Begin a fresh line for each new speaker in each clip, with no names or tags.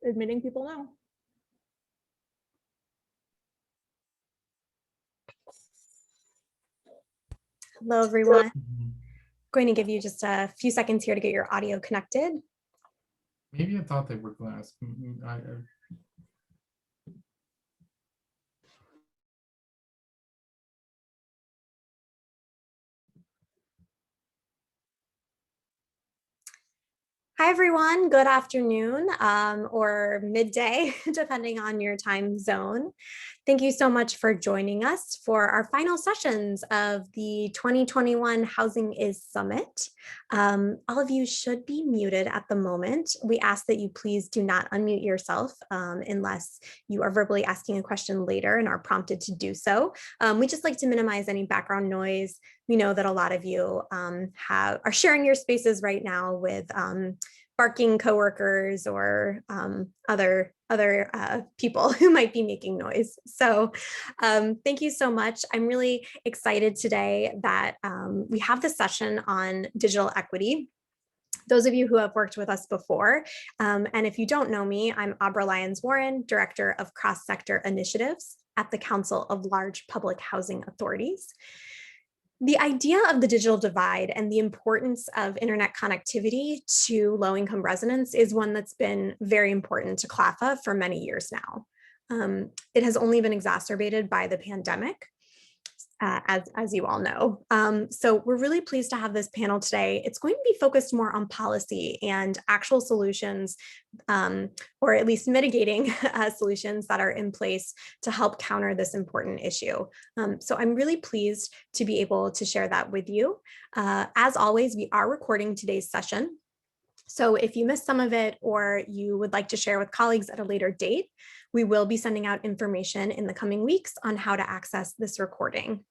admitting people now.
Hello, everyone. Going to give you just a few seconds here to get your audio connected.
Maybe I thought they were glass.
Hi, everyone. Good afternoon or midday, depending on your time zone. Thank you so much for joining us for our final sessions of the 2021 HousingIs Summit. All of you should be muted at the moment. We ask that you please do not unmute yourself unless you are verbally asking a question later and are prompted to do so. We just like to minimize any background noise. We know that a lot of you are sharing your spaces right now with barking coworkers or other people who might be making noise. So thank you so much. I'm really excited today that we have this session on digital equity. Those of you who have worked with us before, and if you don't know me, I'm Abra Lyons-Warren, Director of Cross-Sector Initiatives at the Council of Large Public Housing Authorities. The idea of the digital divide and the importance of internet connectivity to low-income residents is one that's been very important to CLPHA for many years now. It has only been exacerbated by the pandemic, as you all know. So we're really pleased to have this panel today. It's going to be focused more on policy and actual solutions, or at least mitigating solutions that are in place to help counter this important issue. So I'm really pleased to be able to share that with you. As always, we are recording today's session. So if you missed some of it or you would like to share with colleagues at a later date, we will be sending out information in the coming weeks on how to access this recording.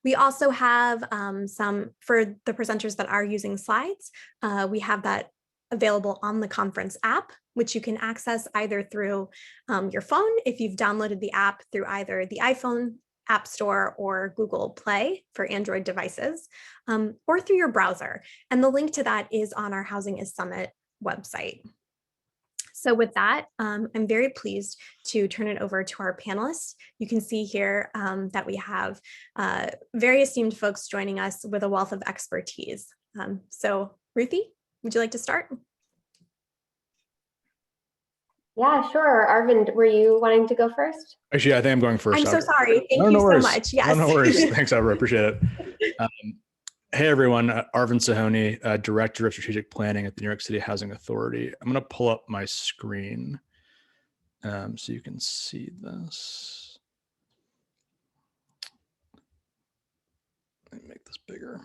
We also have for the presenters that are using slides, we have that available on the conference app, which you can access either through your phone, if you've downloaded the app through either the iPhone App Store or Google Play for Android devices, or through your browser. And the link to that is on our HousingIs Summit website. So with that, I'm very pleased to turn it over to our panelists. You can see here that we have very esteemed folks joining us with a wealth of expertise. So Ruthie, would you like to start?
Yeah, sure. Arvind, were you wanting to go first?
Actually, I think I'm going first.
I'm so sorry. Thank you so much. Yes.
No worries. Thanks, Abra. Appreciate it. Hey, everyone. Arvind Sahoni, Director of Strategic Planning at the New York City Housing Authority. I'm going to pull up my screen so you can see this. Let me make this bigger.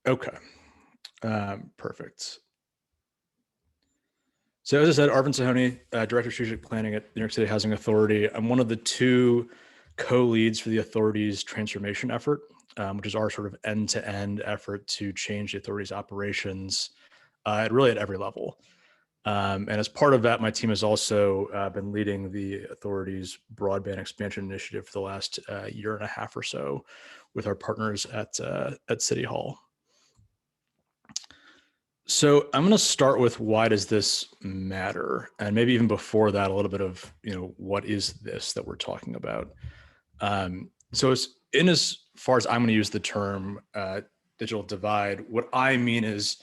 Okay. Perfect. So as I said, Arvind Sahoni, Director of Strategic Planning at the New York City Housing Authority. I'm one of the two co-leads for the authority's transformation effort, which is our sort of end-to-end effort to change the authority's operations really at every level. And as part of that, my team has also been leading the authority's broadband expansion initiative for the last year and a half or so with our partners at City Hall. So I'm going to start with why does this matter? And maybe even before that, a little bit of, what is this that we're talking about? So as far as I'm going to use the term digital divide, what I mean is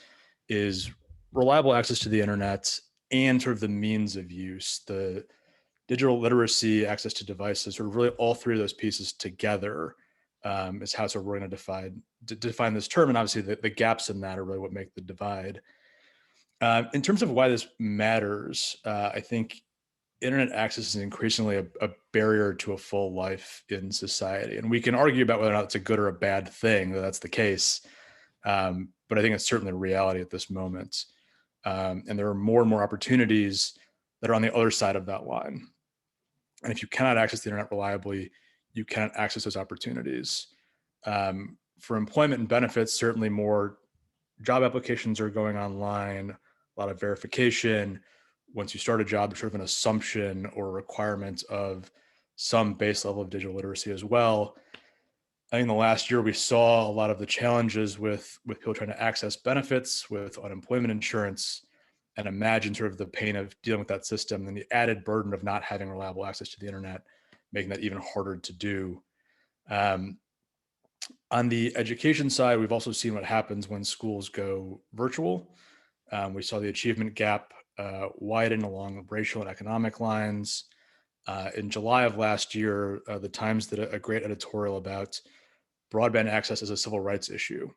reliable access to the internet and sort of the means of use, the digital literacy, access to devices, sort of really all three of those pieces together is how sort of we're going to define this term. And obviously the gaps in that are really what make the divide. In terms of why this matters, I think internet access is increasingly a barrier to a full life in society. And we can argue about whether or not it's a good or a bad thing that that's the case. But I think it's certainly a reality at this moment. And there are more and more opportunities that are on the other side of that line. And if you cannot access the internet reliably, you cannot access those opportunities. For employment and benefits, certainly more job applications are going online, a lot of verification. Once you start a job, there's sort of an assumption or requirement of some base level of digital literacy as well. I think in the last year, we saw a lot of the challenges with people trying to access benefits, with unemployment insurance, and imagine sort of the pain of dealing with that system and the added burden of not having reliable access to the internet, making that even harder to do. Um, on the education side, we've also seen what happens when schools go virtual. We saw the achievement gap widen along racial and economic lines. In July of last year, the Times did a great editorial about broadband access as a civil rights issue,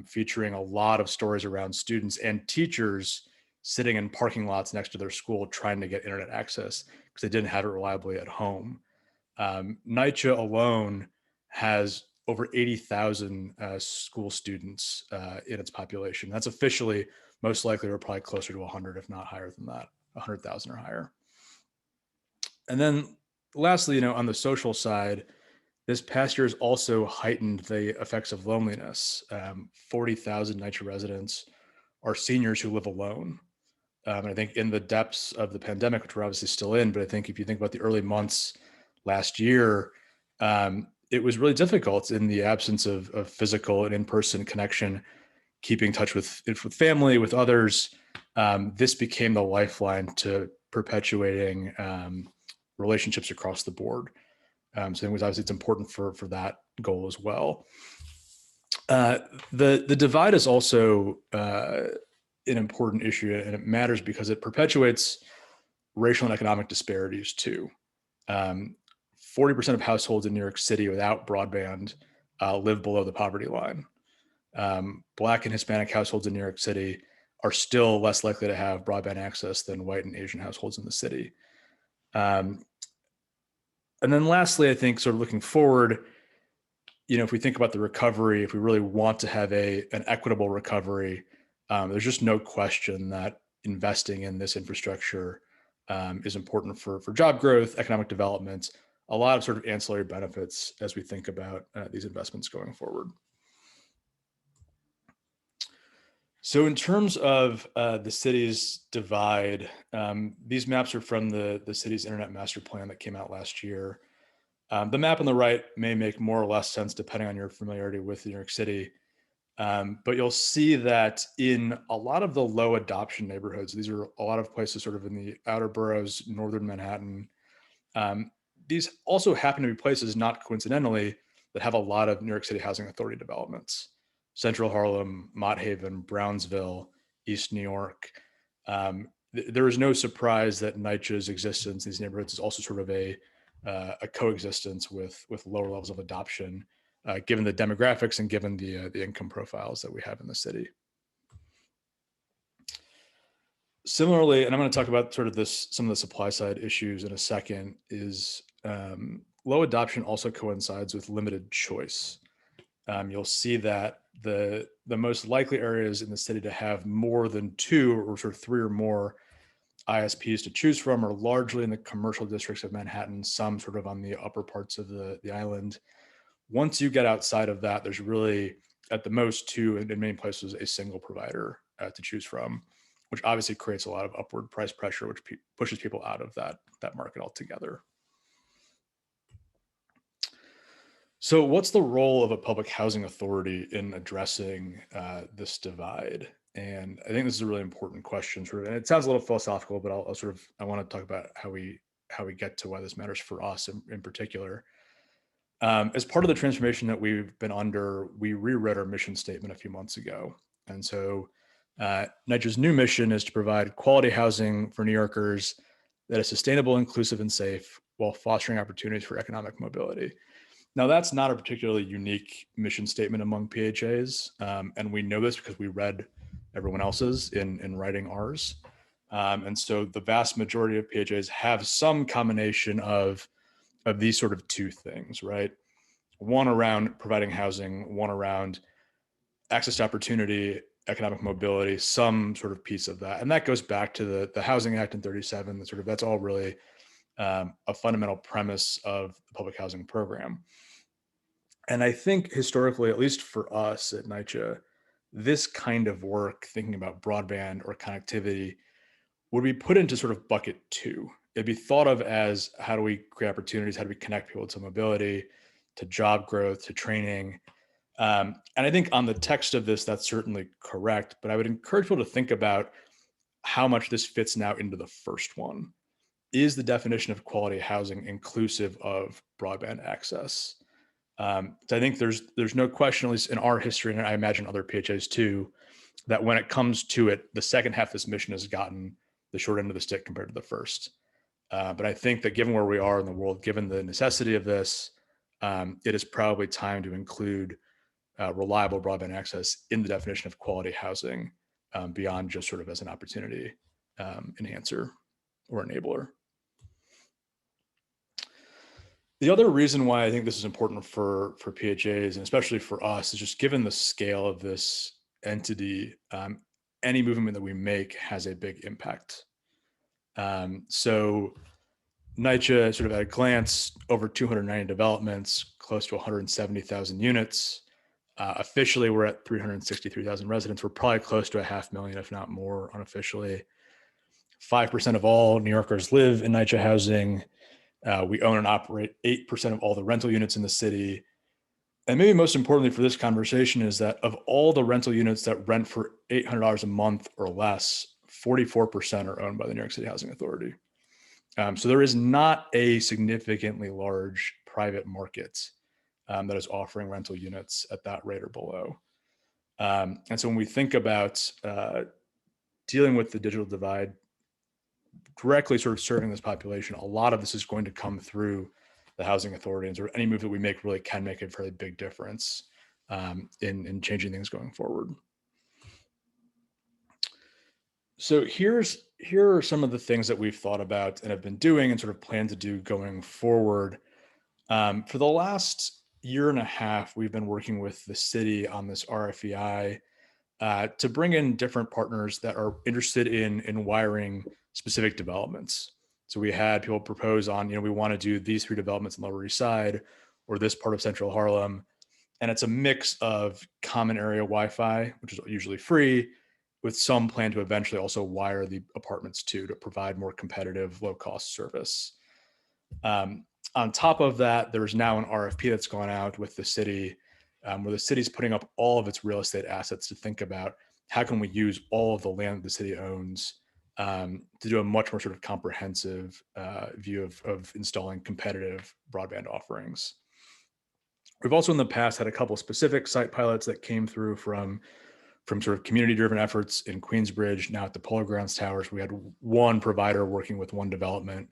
featuring a lot of stories around students and teachers sitting in parking lots next to their school trying to get internet access because they didn't have it reliably at home. NYCHA alone has over 80,000 school students in its population. That's officially, most likely we're probably closer to 100, if not higher than that, 100,000 or higher. And then lastly, on the social side, this past year has also heightened the effects of loneliness. 40,000 NYCHA residents are seniors who live alone. And I think in the depths of the pandemic, which we're obviously still in, but I think if you think about the early months last year, it was really difficult in the absence of physical and in-person connection, keeping in touch with family, with others. This became the lifeline to perpetuating relationships across the board. So I think it's important for that goal as well. The divide is also an important issue, and it matters because it perpetuates racial and economic disparities too. 40% of households in New York City without broadband live below the poverty line. Black and Hispanic households in New York City are still less likely to have broadband access than white and Asian households in the city. And then lastly, I think sort of looking forward, if we think about the recovery, if we really want to have an equitable recovery, there's just no question that investing in this infrastructure is important for job growth, economic development, a lot of sort of ancillary benefits as we think about these investments going forward. So in terms of the city's divide, these maps are from the city's internet master plan that came out last year. The map on the right may make more or less sense depending on your familiarity with New York City. But you'll see that in a lot of the low adoption neighborhoods, these are a lot of places sort of in the outer boroughs, northern Manhattan. These also happen to be places, not coincidentally, that have a lot of New York City Housing Authority developments. Central Harlem, Mott Haven, Brownsville, East New York. There is no surprise that NYCHA's existence in these neighborhoods is also sort of a coexistence with lower levels of adoption, given the demographics and given the income profiles that we have in the city. Similarly, and I'm going to talk about sort of some of the supply side issues in a second, is low adoption also coincides with limited choice. You'll see that the most likely areas in the city to have more than 2 or sort of 3 or more ISPs to choose from are largely in the commercial districts of Manhattan, some sort of on the upper parts of the island. Once you get outside of that, there's really at the most 2, in many places, a single provider to choose from, which obviously creates a lot of upward price pressure, which pushes people out of that market altogether. So what's the role of a public housing authority in addressing this divide? And I think this is a really important question, and it sounds a little philosophical, but I want to talk about how we get to why this matters for us in particular. As part of the transformation that we've been under, we reread our mission statement a few months ago. And so NYCHA's new mission is to provide quality housing for New Yorkers that is sustainable, inclusive, and safe while fostering opportunities for economic mobility. Now, that's not a particularly unique mission statement among PHAs, and we know this because we read everyone else's in writing ours. And so the vast majority of PHAs have some combination of these sort of 2 things, right? One around providing housing, one around access to opportunity, economic mobility, some sort of piece of that. And that goes back to the Housing Act in 37, that's all really a fundamental premise of the public housing program. And I think historically, at least for us at NYCHA, this kind of work, thinking about broadband or connectivity, would be put into sort of bucket 2. It'd be thought of as, how do we create opportunities? How do we connect people to mobility? to job growth, to training. And I think on the text of this, that's certainly correct, but I would encourage people to think about how much this fits now into the first one. Is the definition of quality housing inclusive of broadband access? So I think there's no question, at least in our history, and I imagine other PHAs too, that when it comes to it, the second half of this mission has gotten the short end of the stick compared to the first. But I think that given where we are in the world, given the necessity of this, it is probably time to include reliable broadband access in the definition of quality housing beyond just sort of as an opportunity enhancer or enabler. The other reason why I think this is important for PHAs and especially for us is just given the scale of this entity, any movement that we make has a big impact. So NYCHA, sort of at a glance, over 290 developments, close to 170,000 units. Officially, we're at 363,000 residents. We're probably close to 500,000, if not more, unofficially. 5% of all New Yorkers live in NYCHA housing. We own and operate 8% of all the rental units in the city. And maybe most importantly for this conversation is that of all the rental units that rent for $800 a month or less, 44% are owned by the New York City Housing Authority. So there is not a significantly large private market that is offering rental units at that rate or below. And so when we think about dealing with the digital divide, directly sort of serving this population, a lot of this is going to come through the housing authority, and sort of any move that we make really can make a very big difference in changing things going forward. So here are some of the things that we've thought about and have been doing and sort of plan to do going forward. For the last year and a half, we've been working with the city on this RFEI to bring in different partners that are interested in wiring specific developments. So we had people propose on, we want to do these 3 developments in Lower East Side or this part of Central Harlem. And it's a mix of common area Wi-Fi, which is usually free, with some plan to eventually also wire the apartments too, to provide more competitive, low-cost service. On top of that, there's now an RFP that's gone out with the city, where the city's putting up all of its real estate assets to think about how can we use all of the land that the city owns to do a much more sort of comprehensive view of installing competitive broadband offerings. We've also in the past had a couple specific site pilots that came through from sort of community-driven efforts in Queensbridge. Now at the Polo Grounds Towers, we had one provider working with one development.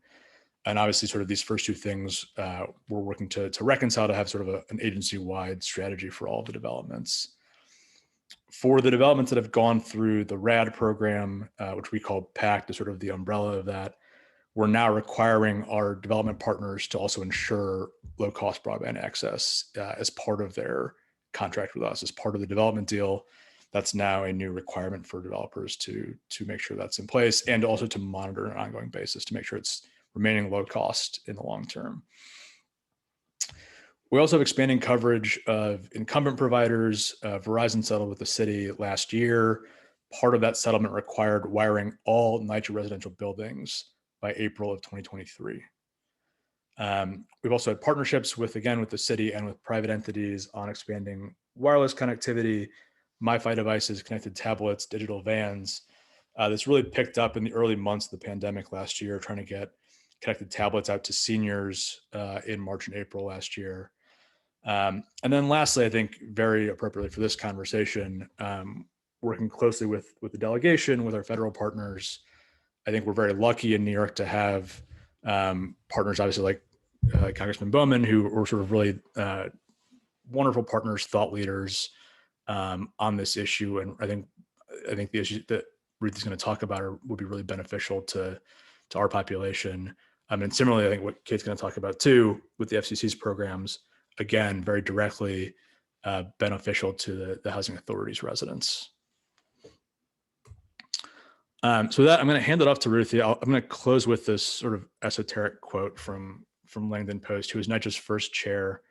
And obviously sort of these first 2 things we're working to reconcile to have sort of an agency-wide strategy for all of the developments. For the developments that have gone through the RAD program, which we call PACT, is sort of the umbrella of that, we're now requiring our development partners to also ensure low-cost broadband access as part of their contract with us, as part of the development deal. That's now a new requirement for developers to make sure that's in place, and also to monitor on an ongoing basis to make sure it's remaining low cost in the long term. We also have expanding coverage of incumbent providers. Verizon settled with the city last year. Part of that settlement required wiring all NYCHA residential buildings by April of 2023. We've also had partnerships with the city and with private entities on expanding wireless connectivity, MiFi devices, connected tablets, digital vans. This really picked up in the early months of the pandemic last year, trying to get connected tablets out to seniors in March and April last year. And then lastly, I think very appropriately for this conversation, working closely with the delegation, with our federal partners. I think we're very lucky in New York to have partners, obviously like Congressman Bowman, who are sort of really wonderful partners, thought leaders on this issue. And I think the issue that Ruth is going to talk about would be really beneficial to our population. And similarly, I think what Kate's going to talk about too with the FCC's programs, again, very directly beneficial to the housing authority's residents. So with that, I'm going to hand it off to Ruthie. I'm going to close with this sort of esoteric quote from Langdon Post, who was NYCHA's first chair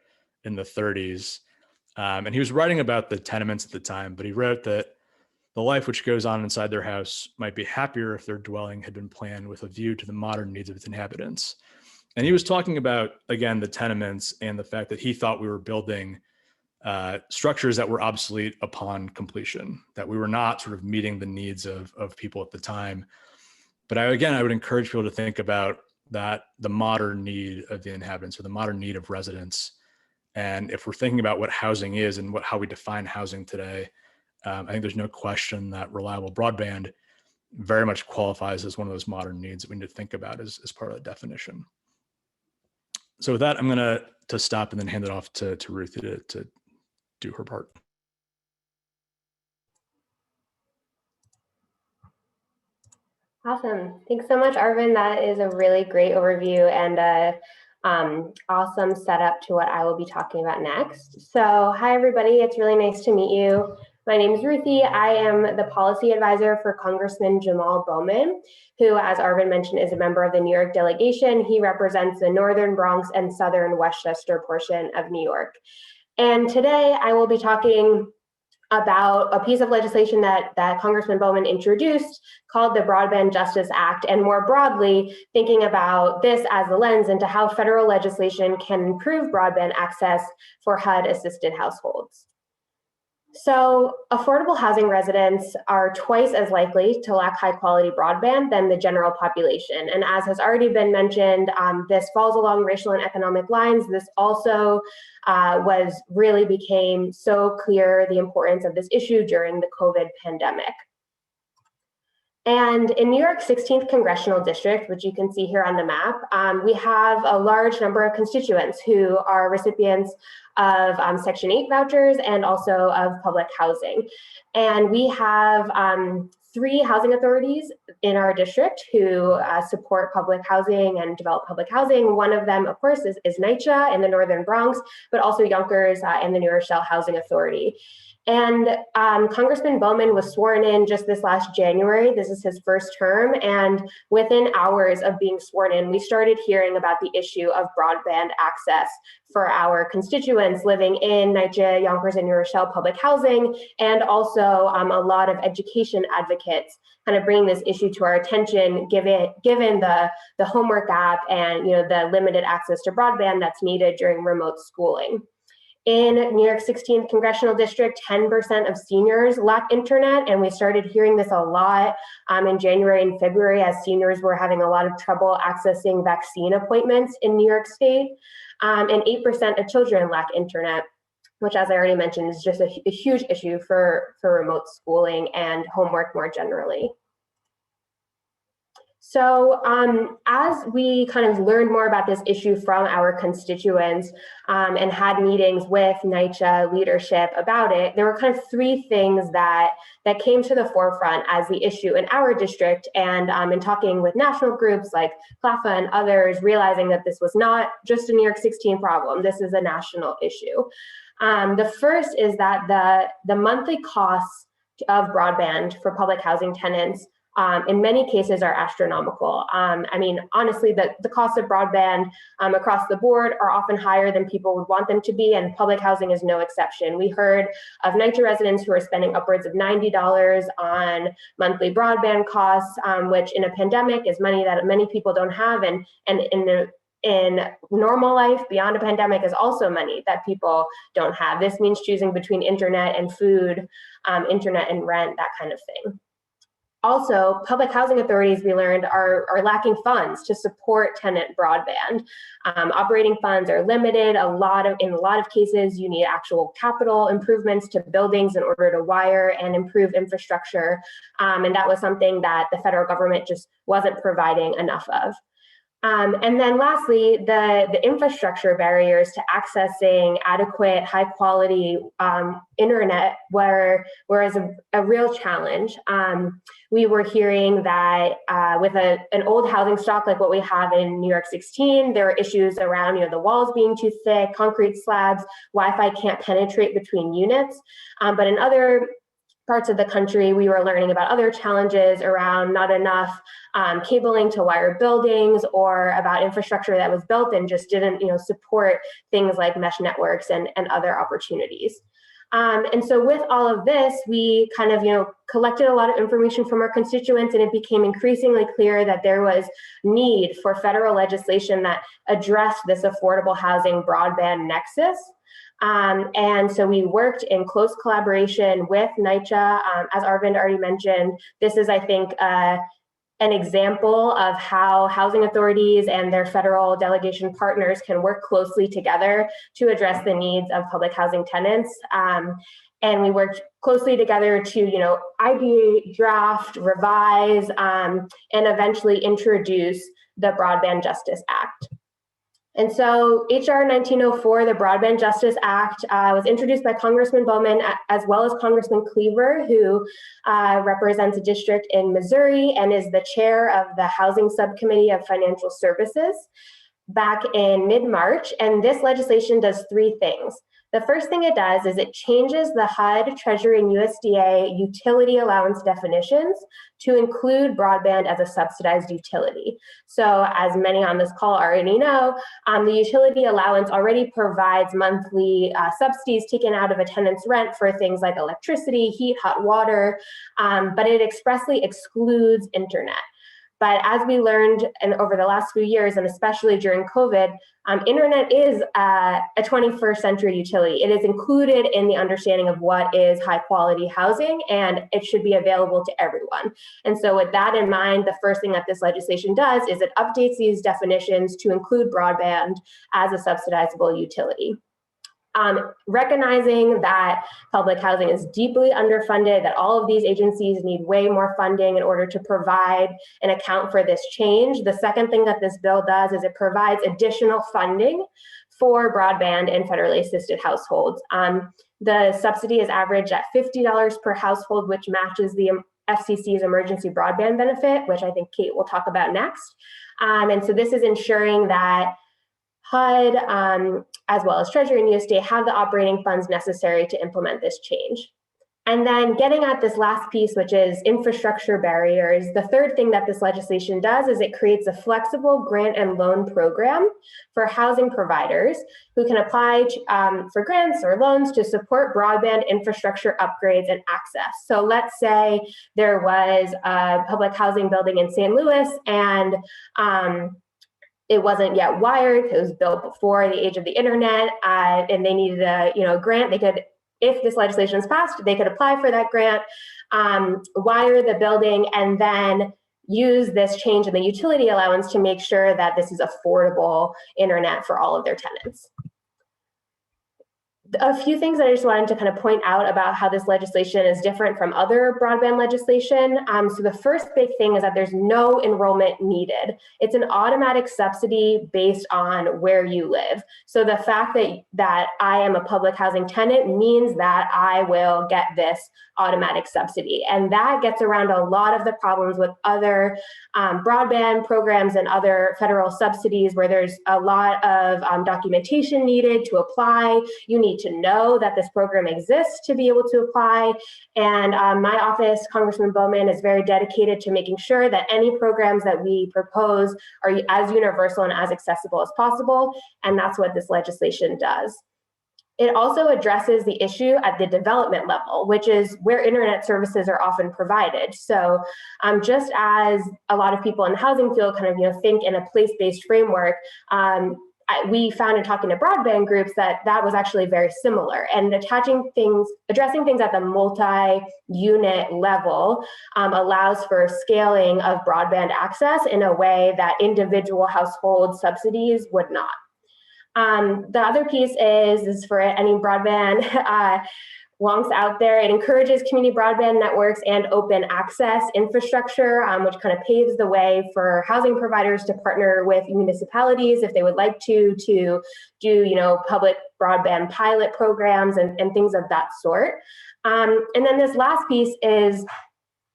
in the 30s. And he was writing about the tenements at the time, but he wrote that the life which goes on inside their house might be happier if their dwelling had been planned with a view to the modern needs of its inhabitants. And he was talking about, again, the tenements and the fact that he thought we were building structures that were obsolete upon completion, that we were not sort of meeting the needs of people at the time. But I would encourage people to think about that, the modern need of the inhabitants, or the modern need of residents. And if we're thinking about what housing is and how we define housing today, I think there's no question that reliable broadband very much qualifies as one of those modern needs that we need to think about as part of the definition. So with that, I'm going to stop and then hand it off to Ruthie to do her part.
Awesome. Thanks so much, Arvin. That is a really great overview and awesome setup to what I will be talking about next. So hi, everybody. It's really nice to meet you. My name is Ruthie. I am the policy advisor for Congressman Jamal Bowman, who, as Arvin mentioned, is a member of the New York delegation. He represents the Northern Bronx and Southern Westchester portion of New York. And today I will be talking about a piece of legislation that Congressman Bowman introduced called the Broadband Justice Act, and more broadly, thinking about this as a lens into how federal legislation can improve broadband access for HUD-assisted households. So affordable housing residents are twice as likely to lack high quality broadband than the general population. And as has already been mentioned, this falls along racial and economic lines. This also became so clear, the importance of this issue during the COVID pandemic. And in New York's 16th congressional district, which you can see here on the map, we have a large number of constituents who are recipients of Section 8 vouchers and also of public housing. And we have 3 housing authorities in our district who support public housing and develop public housing. One of them, of course, is NYCHA in the Northern Bronx, but also Yonkers and the New Rochelle Housing Authority. And Congressman Bowman was sworn in just this last January. This is his first term. And within hours of being sworn in, we started hearing about the issue of broadband access for our constituents living in NYCHA, Yonkers, and New Rochelle public housing, and also a lot of education advocates kind of bringing this issue to our attention, given the homework gap and the limited access to broadband that's needed during remote schooling. In New York's 16th congressional district, 10% of seniors lack internet, and we started hearing this a lot in January and February as seniors were having a lot of trouble accessing vaccine appointments in New York State, and 8% of children lack internet, which, as I already mentioned, is just a huge issue for remote schooling and homework more generally. So as we kind of learned more about this issue from our constituents and had meetings with NYCHA leadership about it, there were kind of 3 things that came to the forefront as the issue in our district, and in talking with national groups like CLPHA and others, realizing that this was not just a New York 16 problem, this is a national issue. The first is that the monthly costs of broadband for public housing tenants in many cases are astronomical. I mean, honestly, the cost of broadband across the board are often higher than people would want them to be, and public housing is no exception. We heard of NYCHA residents who are spending upwards of $90 on monthly broadband costs, which in a pandemic is money that many people don't have, and in normal life beyond a pandemic is also money that people don't have. This means choosing between internet and food, internet and rent, that kind of thing. Also, public housing authorities, we learned, are lacking funds to support tenant broadband. Operating funds are limited. In a lot of cases, you need actual capital improvements to buildings in order to wire and improve infrastructure. And that was something that the federal government just wasn't providing enough of. And then lastly, the infrastructure barriers to accessing adequate, high quality internet was a real challenge. We were hearing that with an old housing stock like what we have in New York 16, there are issues around the walls being too thick, concrete slabs, Wi-Fi can't penetrate between units. But in other parts of the country, we were learning about other challenges around not enough cabling to wire buildings, or about infrastructure that was built and just didn't support things like mesh networks and other opportunities. And so with all of this, we kind of, collected a lot of information from our constituents, and it became increasingly clear that there was need for federal legislation that addressed this affordable housing broadband nexus. And so we worked in close collaboration with NYCHA. As Arvind already mentioned, this is, I think, an example of how housing authorities and their federal delegation partners can work closely together to address the needs of public housing tenants. And we worked closely together to, ideate, draft, revise, and eventually introduce the Broadband Justice Act. And so HR 1904, the Broadband Justice Act, was introduced by Congressman Bowman as well as Congressman Cleaver, who represents a district in Missouri and is the chair of the Housing Subcommittee of Financial Services, back in mid-March. And this legislation does three things. The first thing it does is it changes the HUD, Treasury, and USDA utility allowance definitions to include broadband as a subsidized utility. So as many on this call already know, the utility allowance already provides monthly subsidies taken out of a tenant's rent for things like electricity, heat, hot water, but it expressly excludes internet. But as we learned over the last few years, and especially during COVID, internet is a 21st century utility. It is included in the understanding of what is high quality housing, and it should be available to everyone. And so with that in mind, the first thing that this legislation does is it updates these definitions to include broadband as a subsidizable utility. Recognizing that public housing is deeply underfunded, that all of these agencies need way more funding in order to provide and account for this change. The second thing that this bill does is it provides additional funding for broadband in federally assisted households. The subsidy is averaged at $50 per household, which matches the FCC's emergency broadband benefit, which I think Kate will talk about next. And so this is ensuring that HUD, as well as Treasury and USDA, have the operating funds necessary to implement this change. And then getting at this last piece, which is infrastructure barriers, the third thing that this legislation does is it creates a flexible grant and loan program for housing providers who can apply for grants or loans to support broadband infrastructure upgrades and access. So let's say there was a public housing building in St. Louis, and it wasn't yet wired. It was built before the age of the internet, and they needed a grant. They could, if this legislation is passed, they could apply for that grant, wire the building, and then use this change in the utility allowance to make sure that this is affordable internet for all of their tenants. A few things that I just wanted to kind of point out about how this legislation is different from other broadband legislation. So the first big thing is that there's no enrollment needed. It's an automatic subsidy based on where you live. So the fact that I am a public housing tenant means that I will get this automatic subsidy. And that gets around a lot of the problems with other broadband programs and other federal subsidies where there's a lot of documentation needed to apply. You need to know that this program exists to be able to apply. And my office, Congressman Bowman, is very dedicated to making sure that any programs that we propose are as universal and as accessible as possible. And that's what this legislation does. It also addresses the issue at the development level, which is where internet services are often provided. So just as a lot of people in the housing field kind of think in a place-based framework, we found in talking to broadband groups that was actually very similar. And addressing things at the multi-unit level allows for scaling of broadband access in a way that individual household subsidies would not. The other piece is for any broadband wonks out there, it encourages community broadband networks and open access infrastructure, which kind of paves the way for housing providers to partner with municipalities if they would like to do public broadband pilot programs and things of that sort. And then this last piece is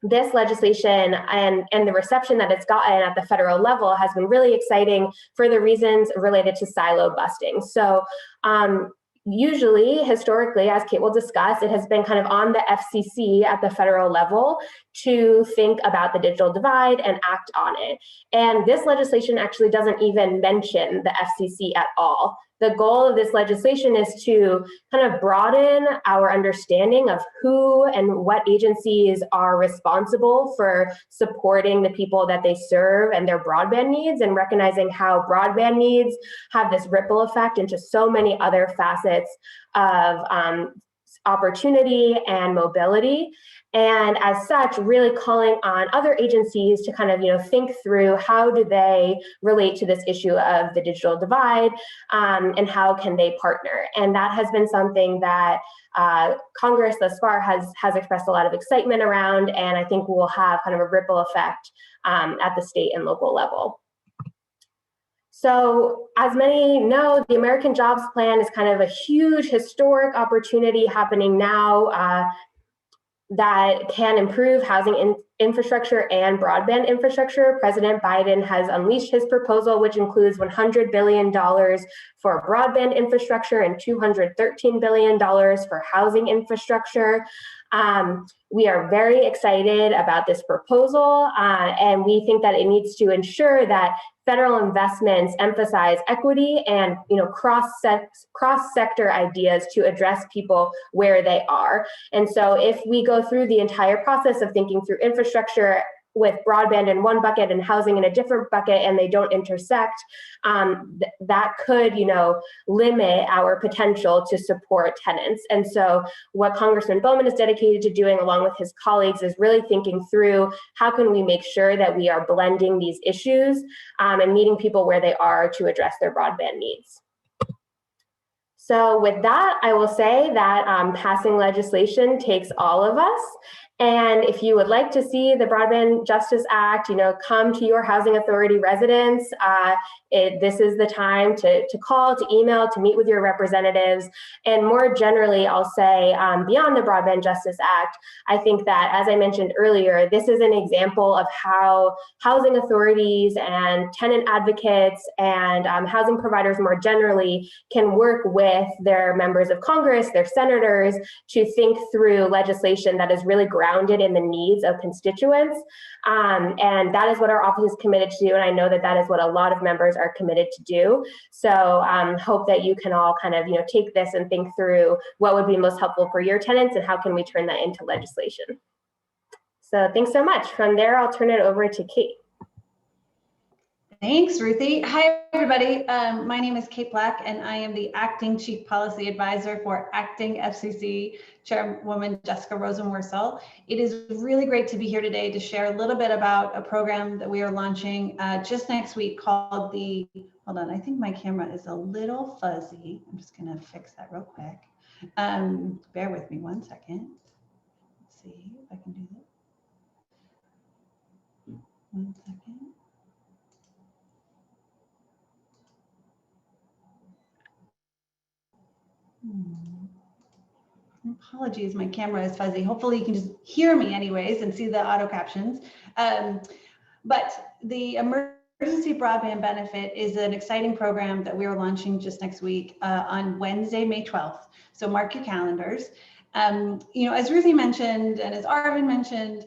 this legislation and the reception that it's gotten at the federal level has been really exciting for the reasons related to silo busting. So usually, historically, as Kate will discuss, it has been kind of on the FCC at the federal level to think about the digital divide and act on it. And this legislation actually doesn't even mention the FCC at all. the goal of this legislation is to kind of broaden our understanding of who and what agencies are responsible for supporting the people that they serve and their broadband needs, and recognizing how broadband needs have this ripple effect into so many other facets of opportunity and mobility. And as such, really calling on other agencies to kind of, think through how do they relate to this issue of the digital divide, and how can they partner. And that has been something that Congress thus far has expressed a lot of excitement around, and I think will have kind of a ripple effect at the state and local level. So as many know, the American Jobs Plan is kind of a huge historic opportunity happening now that can improve housing infrastructure and broadband infrastructure. President Biden has unleashed his proposal, which includes $100 billion for broadband infrastructure and $213 billion for housing infrastructure. We are very excited about this proposal, and we think that it needs to ensure that federal investments emphasize equity and cross-sector ideas to address people where they are. And so if we go through the entire process of thinking through infrastructure with broadband in one bucket and housing in a different bucket, and they don't intersect, that could, limit our potential to support tenants. And so what Congressman Bowman is dedicated to doing along with his colleagues is really thinking through how can we make sure that we are blending these issues and meeting people where they are to address their broadband needs. So with that, I will say that passing legislation takes all of us. And if you would like to see the Broadband Justice Act, come to your housing authority residents. This is the time to call, to email, to meet with your representatives. And more generally, I'll say beyond the Broadband Justice Act, I think that, as I mentioned earlier, this is an example of how housing authorities and tenant advocates and housing providers more generally can work with their members of Congress, their senators, to think through legislation that is really grounded in the needs of constituents. And that is what our office is committed to do. And I know that that is what a lot of members are committed to do. So hope that you can all kind of, take this and think through what would be most helpful for your tenants and how can we turn that into legislation. So thanks so much. From there, I'll turn it over to Kate.
Thanks, Ruthie. Hi, everybody. My name is Kate Black, and I am the Acting Chief Policy Advisor for Acting FCC Chairwoman Jessica Rosenworcel. It is really great to be here today to share a little bit about a program that we are launching just next week called the, hold on, I think my camera is a little fuzzy. I'm just going to fix that real quick. Bear with me one second. Let's see if I can do that. One second. Apologies, my camera is fuzzy. Hopefully you can just hear me anyways and see the auto captions. But the Emergency Broadband Benefit is an exciting program that we are launching just next week on Wednesday, May 12th. So mark your calendars. As Ruthie mentioned, and as Arvin mentioned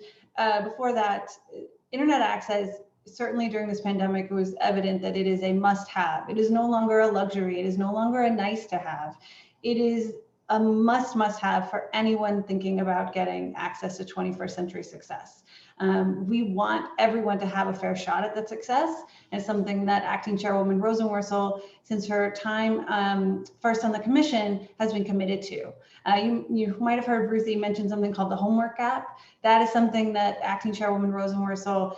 before that, internet access, certainly during this pandemic, it was evident that it is a must-have. It is no longer a luxury. It is no longer a nice-to-have. It is a must-have for anyone thinking about getting access to 21st century success. We want everyone to have a fair shot at that success, and something that Acting Chairwoman Rosenworcel, since her time first on the commission, has been committed to. You might have heard Ruthie mention something called the homework gap. That is something that Acting Chairwoman Rosenworcel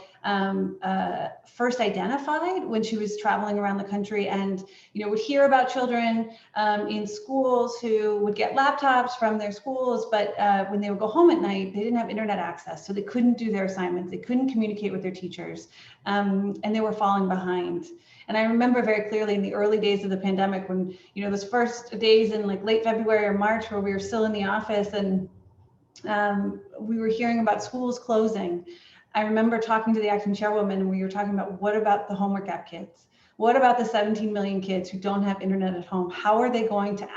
first identified when she was traveling around the country and would hear about children in schools who would get laptops from their schools, but when they would go home at night, they didn't have internet access, so they couldn't do their assignments, they couldn't communicate with their teachers, and they were falling behind. And I remember very clearly in the early days of the pandemic when, those first days in like late February or March where we were still in the office and we were hearing about schools closing. I remember talking to the acting chairwoman and we were talking about, what about the homework gap kids? What about the 17 million kids who don't have internet at home? How are they going to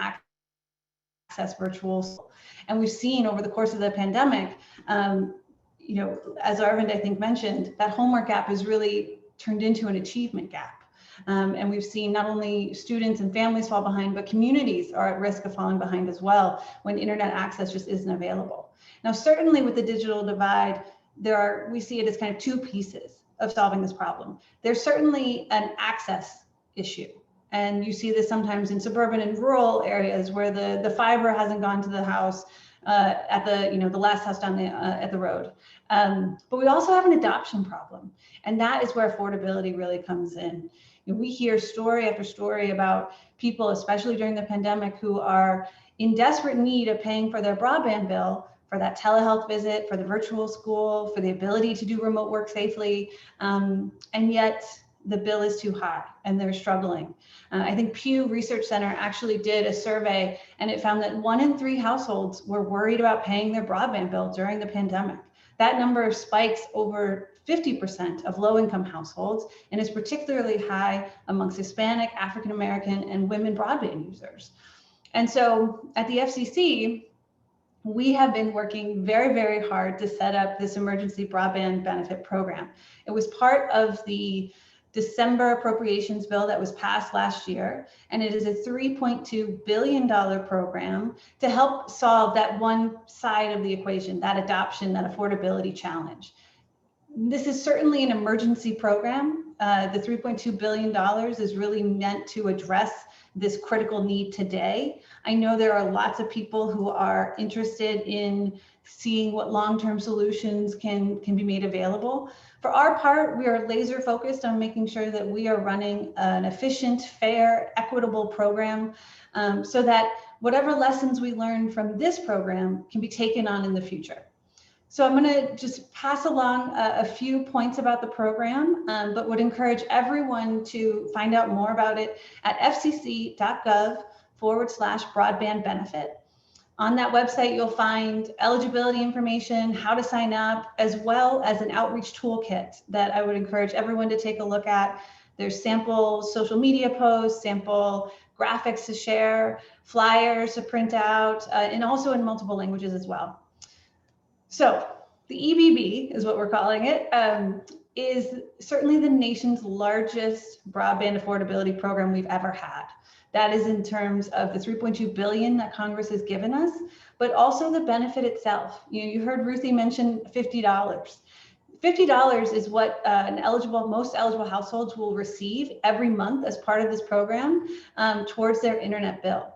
access virtual school? And we've seen over the course of the pandemic, as Arvind, I think, mentioned, that homework gap has really turned into an achievement gap. And we've seen not only students and families fall behind, but communities are at risk of falling behind as well when internet access just isn't available. Now, certainly with the digital divide, we see it as kind of two pieces of solving this problem. There's certainly an access issue. And you see this sometimes in suburban and rural areas where the fiber hasn't gone to the house at the last house down at the road. But we also have an adoption problem. And that is where affordability really comes in. We hear story after story about people, especially during the pandemic, who are in desperate need of paying for their broadband bill, for that telehealth visit, for the virtual school, for the ability to do remote work safely. And yet the bill is too high and they're struggling. I think Pew Research Center actually did a survey and it found that 1 in 3 households were worried about paying their broadband bill during the pandemic. That number spikes over 50% of low-income households and is particularly high amongst Hispanic, African-American, and women broadband users. And so at the FCC, we have been working very, very hard to set up this emergency broadband benefit program. It was part of the December appropriations bill that was passed last year, and it is a $3.2 billion program to help solve that one side of the equation, that adoption, that affordability challenge. This is certainly an emergency program. The $3.2 billion is really meant to address this critical need today. I know there are lots of people who are interested in seeing what long-term solutions can be made available. For our part, we are laser focused on making sure that we are running an efficient, fair, equitable program so that whatever lessons we learn from this program can be taken on in the future. So I'm going to just pass along a few points about the program, but would encourage everyone to find out more about it at fcc.gov/broadband benefit. On that website, you'll find eligibility information, how to sign up, as well as an outreach toolkit that I would encourage everyone to take a look at. There's sample social media posts, sample graphics to share, flyers to print out, and also in multiple languages as well. So the EBB is what we're calling it, is certainly the nation's largest broadband affordability program we've ever had. That is in terms of the $3.2 billion that Congress has given us, but also the benefit itself. You heard Ruthie mention $50. $50 is what most eligible households will receive every month as part of this program towards their internet bill.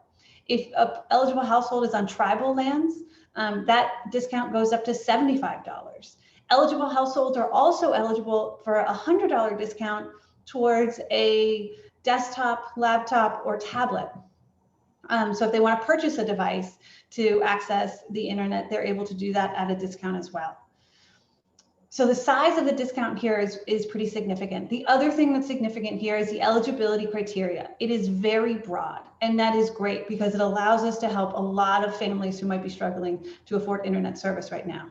If an eligible household is on tribal lands, that discount goes up to $75. Eligible households are also eligible for a $100 discount towards a desktop, laptop, or tablet. So if they want to purchase a device to access the internet, they're able to do that at a discount as well. So the size of the discount here is pretty significant. The other thing that's significant here is the eligibility criteria. It is very broad, and that is great because it allows us to help a lot of families who might be struggling to afford internet service right now.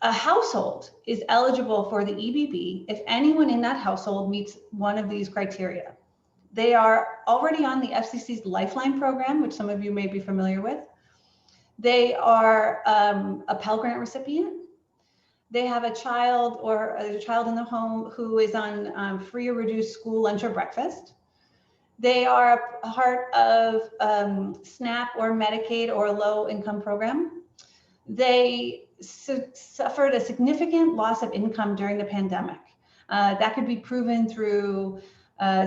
A household is eligible for the EBB if anyone in that household meets one of these criteria. They are already on the FCC's Lifeline program, which some of you may be familiar with. They are a Pell Grant recipient. They have a child or a child in the home who is on free or reduced school lunch or breakfast. They are a part of SNAP or Medicaid or a low income program. They suffered a significant loss of income during the pandemic. That could be proven through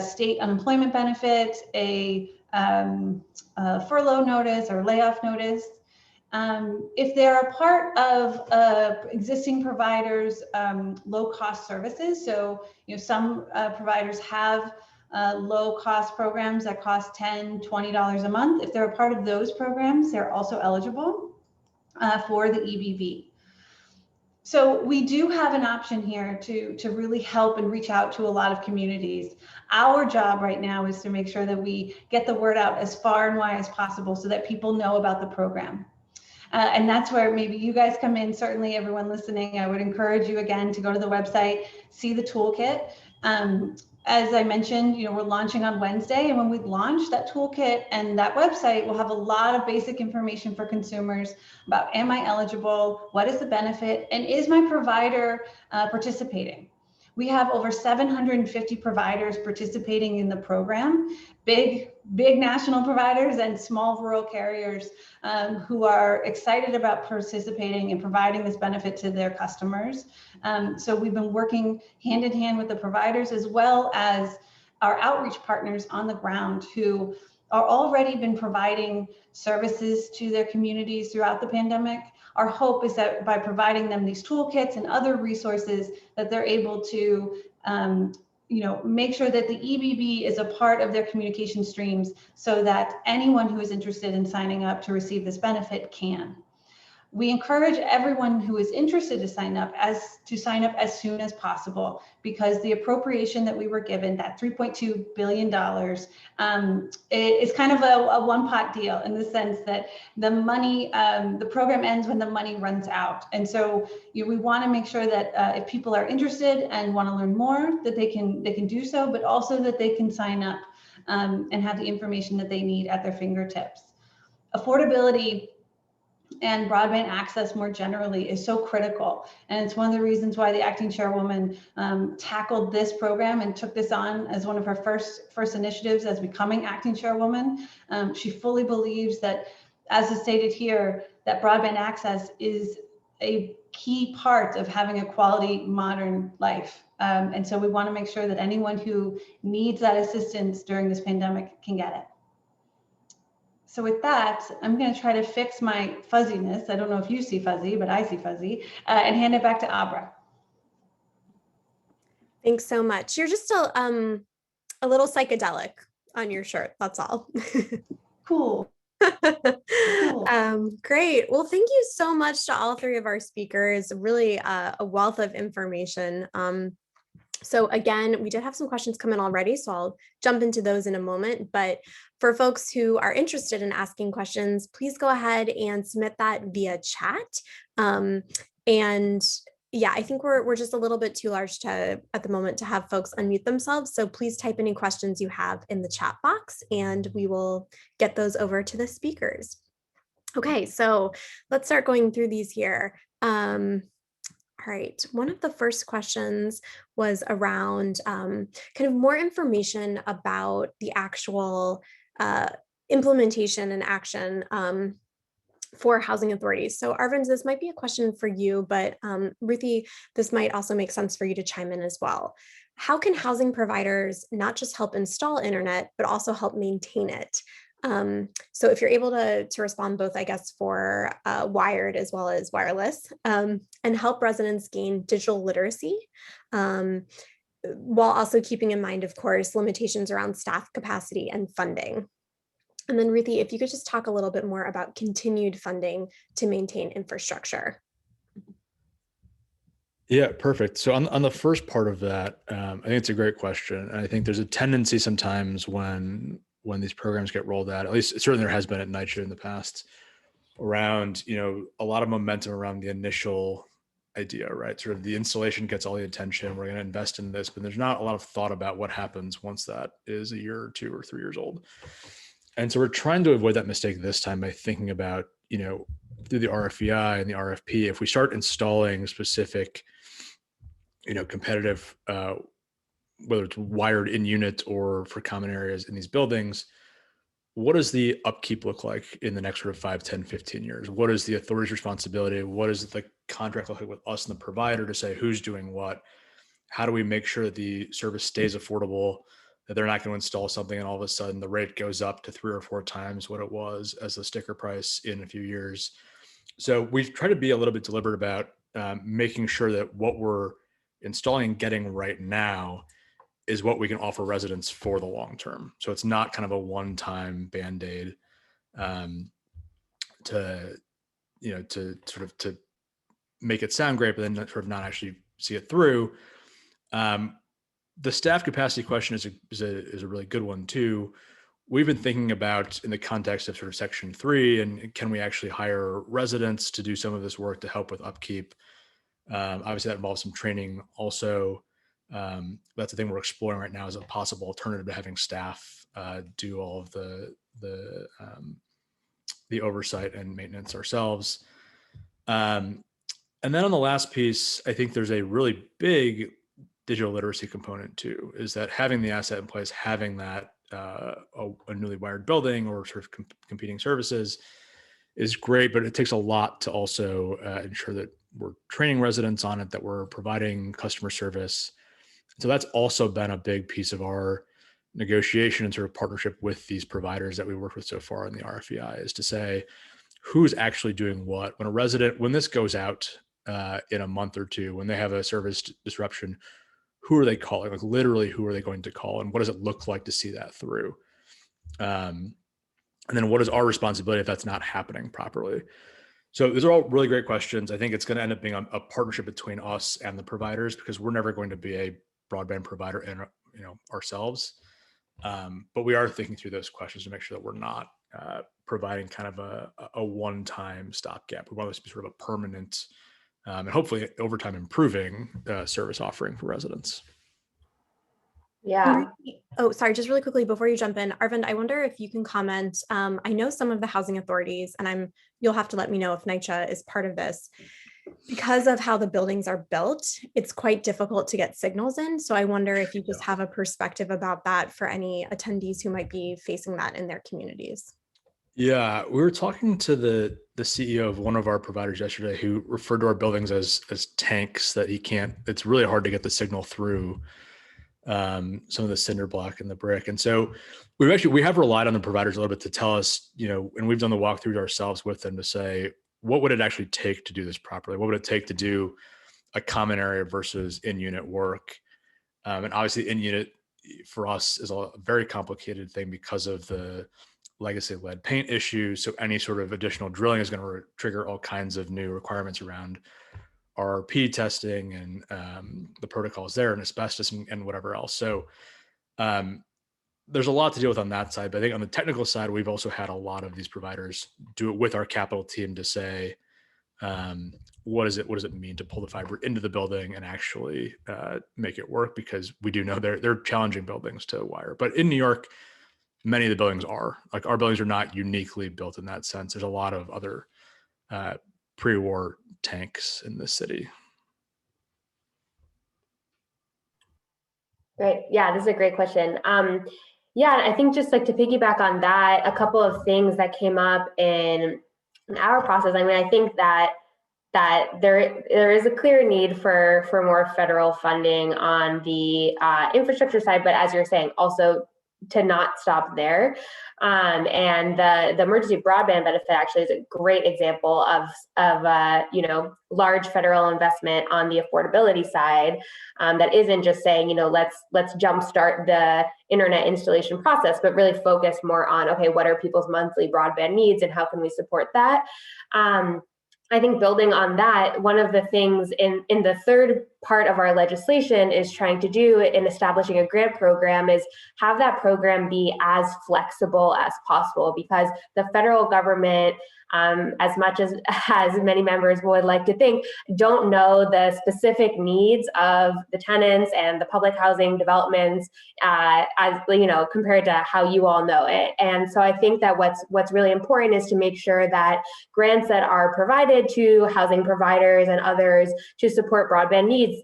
state unemployment benefits, a furlough notice or layoff notice. If they're a part of existing providers' low-cost services, so some providers have low-cost programs that cost $10, $20 a month. If they're a part of those programs, they're also eligible for the EBV. So we do have an option here to really help and reach out to a lot of communities. Our job right now is to make sure that we get the word out as far and wide as possible so that people know about the program. And that's where maybe you guys come in. Certainly everyone listening, I would encourage you again to go to the website, see the toolkit. As I mentioned, we're launching on Wednesday, and when we launch that toolkit and that website, we'll have a lot of basic information for consumers about, am I eligible? What is the benefit? And is my provider participating? We have over 750 providers participating in the program, big national providers and small rural carriers who are excited about participating and providing this benefit to their customers. So we've been working hand in hand with the providers as well as our outreach partners on the ground who are already been providing services to their communities throughout the pandemic. Our hope is that by providing them these toolkits and other resources that they're able to make sure that the EBB is a part of their communication streams so that anyone who is interested in signing up to receive this benefit can. We encourage everyone who is interested to sign up as soon as possible, because the appropriation that we were given, that $3.2 billion, is kind of a one-pot deal in the sense that the money, the program ends when the money runs out. And so we want to make sure that if people are interested and want to learn more, that they can do so, but also that they can sign up and have the information that they need at their fingertips. Affordability and broadband access more generally is so critical. And it's one of the reasons why the acting chairwoman tackled this program and took this on as one of her first initiatives as becoming acting chairwoman. She fully believes that, as is stated here, that broadband access is a key part of having a quality modern life. And so we want to make sure that anyone who needs that assistance during this pandemic can get it. So with that, I'm going to try to fix my fuzziness. I don't know if you see fuzzy, but I see fuzzy, and hand it back to Abra.
Thanks so much. You're just a little psychedelic on your shirt. That's all.
Cool.
Great. Well, thank you so much to all three of our speakers. Really a wealth of information. So again, we did have some questions come in already, so I'll jump into those in a moment. But for folks who are interested in asking questions, please go ahead and submit that via chat. And yeah, I think we're just a little bit too large at the moment to have folks unmute themselves. So please type any questions you have in the chat box and we will get those over to the speakers. Okay, so let's start going through these here. All right, one of the first questions was around kind of more information about the actual implementation and action for housing authorities. So Arvind, this might be a question for you, but Ruthie, this might also make sense for you to chime in as well. How can housing providers not just help install internet, but also help maintain it? So if you're able to respond both, I guess, for wired as well as wireless, and help residents gain digital literacy, while also keeping in mind, of course, limitations around staff capacity and funding. And then Ruthie, if you could just talk a little bit more about continued funding to maintain infrastructure.
Yeah, perfect. So on the first part of that, I think it's a great question. And I think there's a tendency sometimes when these programs get rolled out, at least certainly there has been at NYCHA in the past, around, a lot of momentum around the initial idea, right? Sort of the installation gets all the attention, we're going to invest in this, but there's not a lot of thought about what happens once that is a year or 2 or 3 years old. And so we're trying to avoid that mistake this time by thinking about, through the RFEI and the RFP, if we start installing specific, competitive, whether it's wired in unit or for common areas in these buildings, what does the upkeep look like in the next sort of 5, 10, 15 years? What is the authority's responsibility? What is the contract look like with us and the provider to say who's doing what? How do we make sure that the service stays affordable, that they're not going to install something and all of a sudden the rate goes up to 3 or 4 times what it was as the sticker price in a few years? So we've tried to be a little bit deliberate about making sure that what we're installing and getting right now is what we can offer residents for the long term. So it's not kind of a one-time Band-Aid to make it sound great, but then sort of not actually see it through. The staff capacity question is a really good one too. We've been thinking about in the context of sort of Section 3, and can we actually hire residents to do some of this work to help with upkeep? Obviously that involves some training also. That's the thing we're exploring right now as a possible alternative to having staff do all of the oversight and maintenance ourselves. And then on the last piece, I think there's a really big digital literacy component too, is that having the asset in place, having that a newly wired building or sort of competing services is great, but it takes a lot to also ensure that we're training residents on it, that we're providing customer service. So that's also been a big piece of our negotiation and sort of partnership with these providers that we worked with so far in the RFEI, is to say who's actually doing what. When this goes out in a month or two, when they have a service disruption, who are they calling? Like literally, who are they going to call, and what does it look like to see that through? And then what is our responsibility if that's not happening properly? So these are all really great questions. I think it's going to end up being a partnership between us and the providers, because we're never going to be a broadband provider in ourselves. But we are thinking through those questions to make sure that we're not providing kind of a one-time stopgap. We want this to be sort of a permanent and hopefully over time improving service offering for residents.
Yeah.
Oh, sorry, just really quickly before you jump in, Arvind, I wonder if you can comment. I know some of the housing authorities, and you'll have to let me know if NYCHA is part of this. Because of how the buildings are built, it's quite difficult to get signals in. So I wonder if you just have a perspective about that for any attendees who might be facing that in their communities.
Yeah, we were talking to the CEO of one of our providers yesterday, who referred to our buildings as tanks, that it's really hard to get the signal through some of the cinder block and the brick. And so we have relied on the providers a little bit to tell us, and we've done the walkthrough ourselves with them to say, what would it actually take to do this properly? What would it take to do a common area versus in-unit work? And obviously in-unit for us is a very complicated thing because of the legacy lead paint issue. So any sort of additional drilling is going to trigger all kinds of new requirements around RP testing and the protocols there, and asbestos and whatever else. So there's a lot to deal with on that side. But I think on the technical side, we've also had a lot of these providers do it with our capital team to say, what does it mean to pull the fiber into the building and actually make it work? Because we do know they're challenging buildings to wire. But in New York, many of the buildings are. Like, our buildings are not uniquely built in that sense. There's a lot of other pre-war tanks in this city.
Great. Yeah, this is a great question. Yeah, I think just like to piggyback on that, a couple of things that came up in our process. I mean, I think that there is a clear need for more federal funding on the infrastructure side, but as you're saying, also to not stop there. And the emergency broadband benefit actually is a great example of large federal investment on the affordability side that isn't just saying, let's jumpstart the internet installation process, but really focus more on, okay, what are people's monthly broadband needs and how can we support that? I think building on that, one of the things in the third part of our legislation is trying to do in establishing a grant program is have that program be as flexible as possible, because the federal government, as much as many members would like to think, don't know the specific needs of the tenants and the public housing developments as compared to how you all know it. And so I think that what's really important is to make sure that grants that are provided to housing providers and others to support broadband needs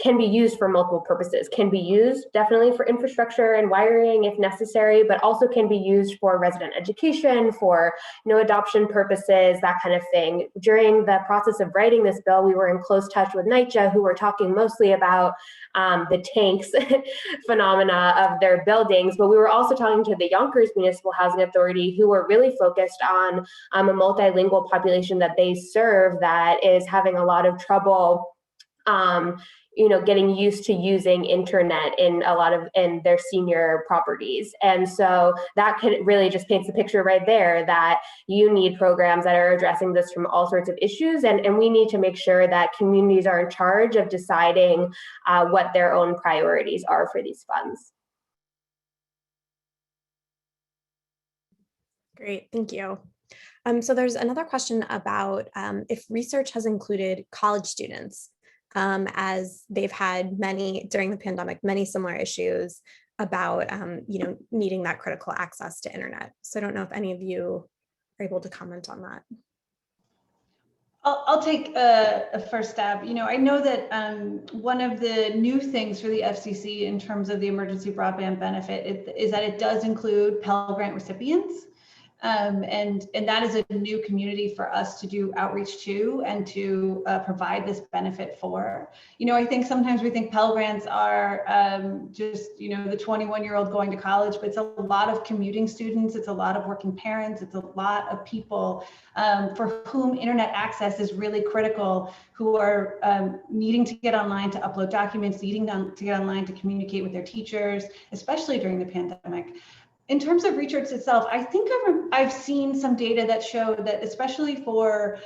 can be used for multiple purposes, can be used definitely for infrastructure and wiring if necessary, but also can be used for resident education, for adoption purposes, that kind of thing. During the process of writing this bill, we were in close touch with NYCHA, who were talking mostly about the tanks phenomena of their buildings, but we were also talking to the Yonkers Municipal Housing Authority, who were really focused on a multilingual population that they serve that is having a lot of trouble getting used to using internet in their senior properties. And so that really just paints the picture right there that you need programs that are addressing this from all sorts of issues. And we need to make sure that communities are in charge of deciding what their own priorities are for these funds.
Great, thank you. So there's another question about if research has included college students, as they've had during the pandemic, many similar issues about, needing that critical access to internet. So I don't know if any of you are able to comment on that.
I'll take a first stab. I know that one of the new things for the FCC in terms of the emergency broadband benefit is that it does include Pell Grant recipients. And that is a new community for us to do outreach to and to provide this benefit for. I think sometimes we think Pell Grants are just, the 21-year-old going to college, but it's a lot of commuting students, it's a lot of working parents, it's a lot of people for whom internet access is really critical, who are needing to get online to upload documents, needing to get online to communicate with their teachers, especially during the pandemic. In terms of research itself, I think I've seen some data that showed that, especially for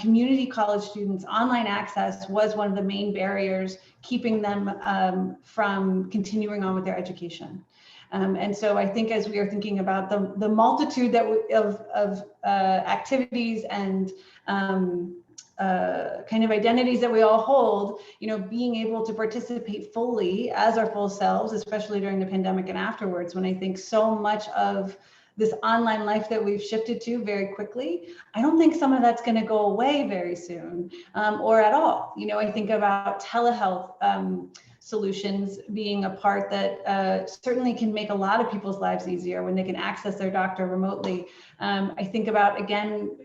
community college students, online access was one of the main barriers keeping them from continuing on with their education. And so I think as we are thinking about the multitude of activities and kind of identities that we all hold, being able to participate fully as our full selves, especially during the pandemic and afterwards, when I think so much of this online life that we've shifted to very quickly, I don't think some of that's going to go away very soon or at all. I think about telehealth solutions being a part that certainly can make a lot of people's lives easier when they can access their doctor remotely. I think about, again,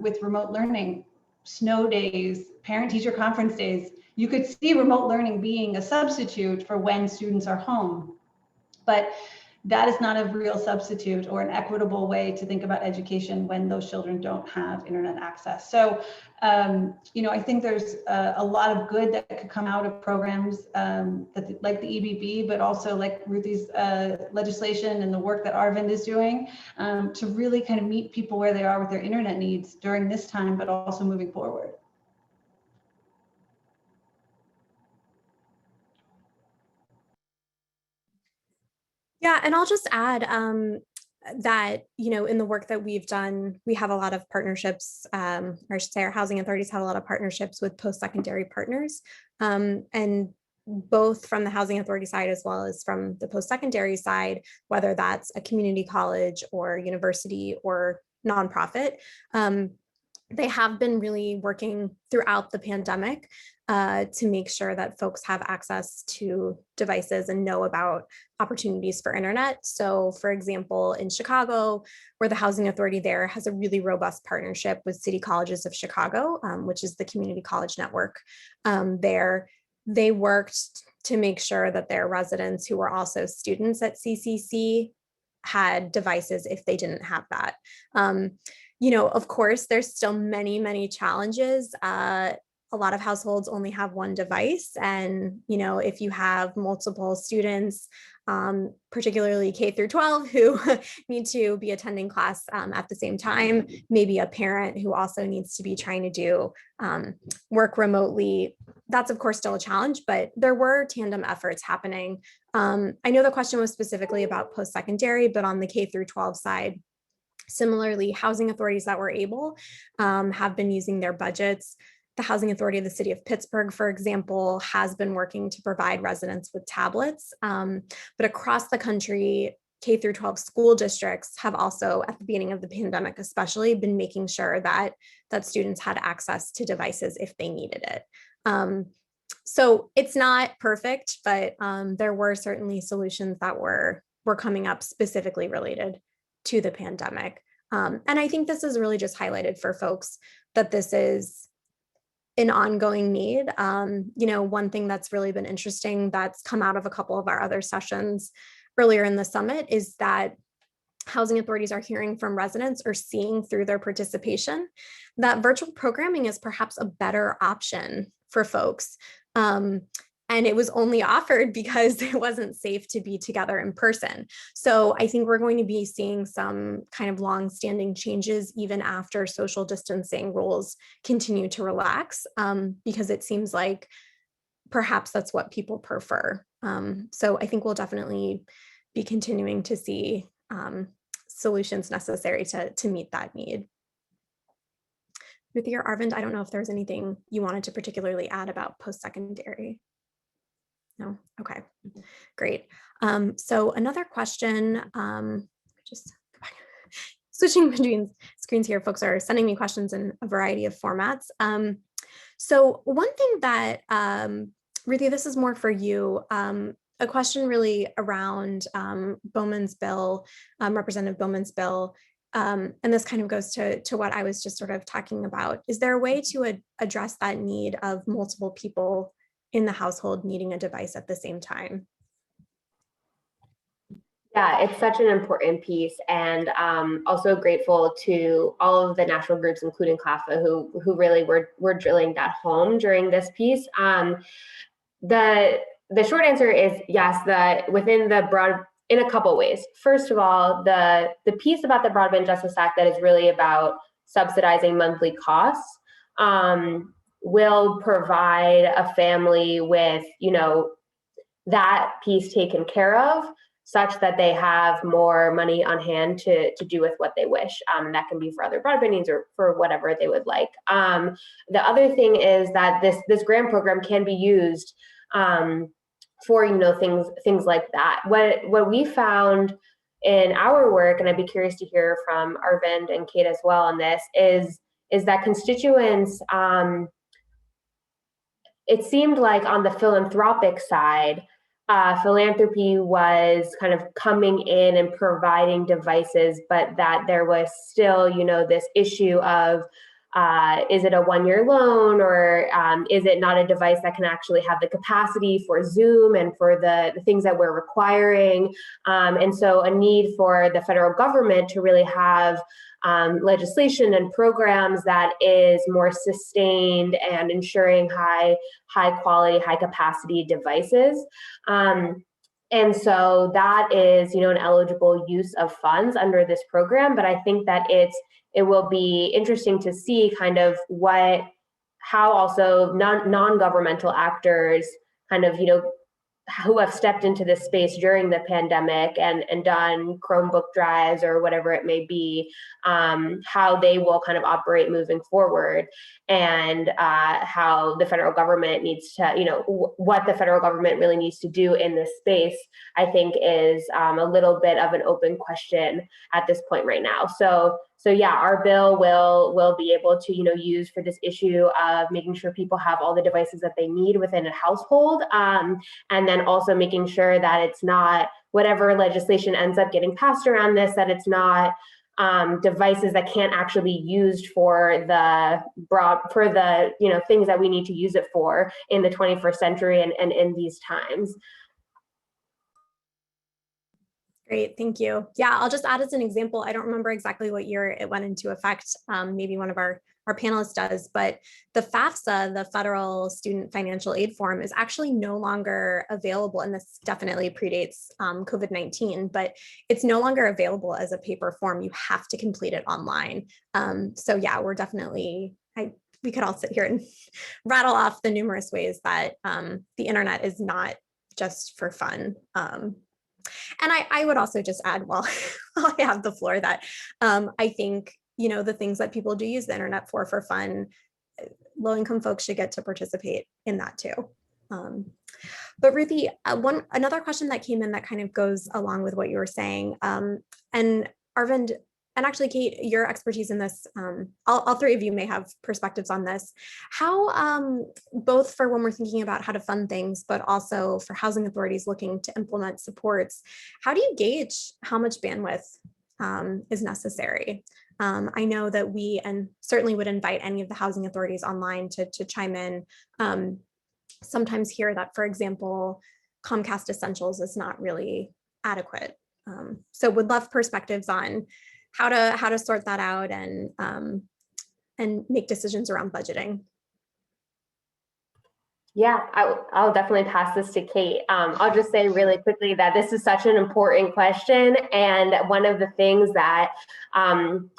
with remote learning, snow days, parent-teacher conference days, you could see remote learning being a substitute for when students are home. But that is not a real substitute or an equitable way to think about education when those children don't have internet access. So, I think there's a lot of good that could come out of programs like the EBB, but also like Ruthie's legislation and the work that Arvind is doing to really kind of meet people where they are with their internet needs during this time, but also moving forward.
Yeah, and I'll just add that, in the work that we've done, we have a lot of partnerships, or I should say our housing authorities have a lot of partnerships with post-secondary partners. And both from the housing authority side as well as from the post-secondary side, whether that's a community college or university or nonprofit, they have been really working throughout the pandemic to make sure that folks have access to devices and know about opportunities for internet. So for example, in Chicago, where the housing authority there has a really robust partnership with City Colleges of Chicago, which is the community college network there, they worked to make sure that their residents who were also students at CCC had devices if they didn't have that. Of course, there's still many, many challenges. A lot of households only have one device. And, if you have multiple students, particularly K through 12, who need to be attending class at the same time, maybe a parent who also needs to be trying to do work remotely, that's of course still a challenge, but there were tandem efforts happening. I know the question was specifically about post-secondary, but on the K through 12 side, similarly, housing authorities that were able have been using their budgets. The Housing Authority of the City of Pittsburgh, for example, has been working to provide residents with tablets. But across the country, K through 12 school districts have also, at the beginning of the pandemic especially, been making sure that students had access to devices if they needed it. So it's not perfect, but there were certainly solutions that were coming up specifically related to the pandemic. And I think this is really just highlighted for folks that this is an ongoing need. One thing that's really been interesting that's come out of a couple of our other sessions earlier in the summit is that housing authorities are hearing from residents or seeing through their participation that virtual programming is perhaps a better option for folks. And it was only offered because it wasn't safe to be together in person. So I think we're going to be seeing some kind of long-standing changes even after social distancing rules continue to relax, because it seems like perhaps that's what people prefer. So I think we'll definitely be continuing to see solutions necessary to meet that need. Ruthie or Arvind, I don't know if there's anything you wanted to particularly add about post-secondary. No? Okay, great. So another question, switching between screens here. Folks are sending me questions in a variety of formats. So one thing that, Ruthie, this is more for you, a question really around Bowman's bill, Representative Bowman's bill, and this kind of goes to what I was just sort of talking about. Is there a way to address that need of multiple people in the household needing a device at the same time?
Yeah, it's such an important piece, and also grateful to all of the national groups, including CLPHA, who really were drilling that home during this piece. The short answer is yes. Within the broad, in a couple ways. First of all, the piece about the Broadband Justice Act that is really about subsidizing monthly costs will provide a family with, that piece taken care of, such that they have more money on hand to do with what they wish. That can be for other broadband needs or for whatever they would like. The other thing is that this grant program can be used for things like that. What we found in our work, and I'd be curious to hear from Arvind and Kate as well on this, is that constituents, it seemed like on the philanthropic side, philanthropy was kind of coming in and providing devices, but that there was still, this issue of, is it a one-year loan, or is it not a device that can actually have the capacity for Zoom and for the things that we're requiring? And so a need for the federal government to really have legislation and programs that is more sustained and ensuring high quality, high capacity devices. And so that is, an eligible use of funds under this program. But I think that it will be interesting to see kind of how also non-governmental actors kind of, who have stepped into this space during the pandemic and done Chromebook drives or whatever it may be, how they will kind of operate moving forward, and how the federal government needs to, what the federal government really needs to do in this space, I think is a little bit of an open question at this point right now. So yeah, our bill will be able to, use for this issue of making sure people have all the devices that they need within a household, and then also making sure that it's not, whatever legislation ends up getting passed around this, that it's not devices that can't actually be used for the things that we need to use it for in the 21st century and in these times.
Great, thank you. Yeah, I'll just add as an example, I don't remember exactly what year it went into effect. Maybe one of our panelists does, but the FAFSA, the Federal Student Financial Aid Form, is actually no longer available, and this definitely predates COVID-19, but it's no longer available as a paper form. You have to complete it online. So yeah, we're definitely, we could all sit here and rattle off the numerous ways that the internet is not just for fun. And I would also just add, while I have the floor, that I think, the things that people do use the internet for fun, low-income folks should get to participate in that too. But Ruthie, another question that came in that kind of goes along with what you were saying, and Arvind, and actually Kate, your expertise in this, all three of you may have perspectives on this. How, both for when we're thinking about how to fund things, but also for housing authorities looking to implement supports, how do you gauge how much bandwidth is necessary? I know that we, and certainly would invite any of the housing authorities online to chime in, sometimes hear that, for example, Comcast Essentials is not really adequate. So would love perspectives on how to sort that out and make decisions around budgeting.
Yeah, I'll definitely pass this to Kate. I'll just say really quickly that this is such an important question. And one of the things that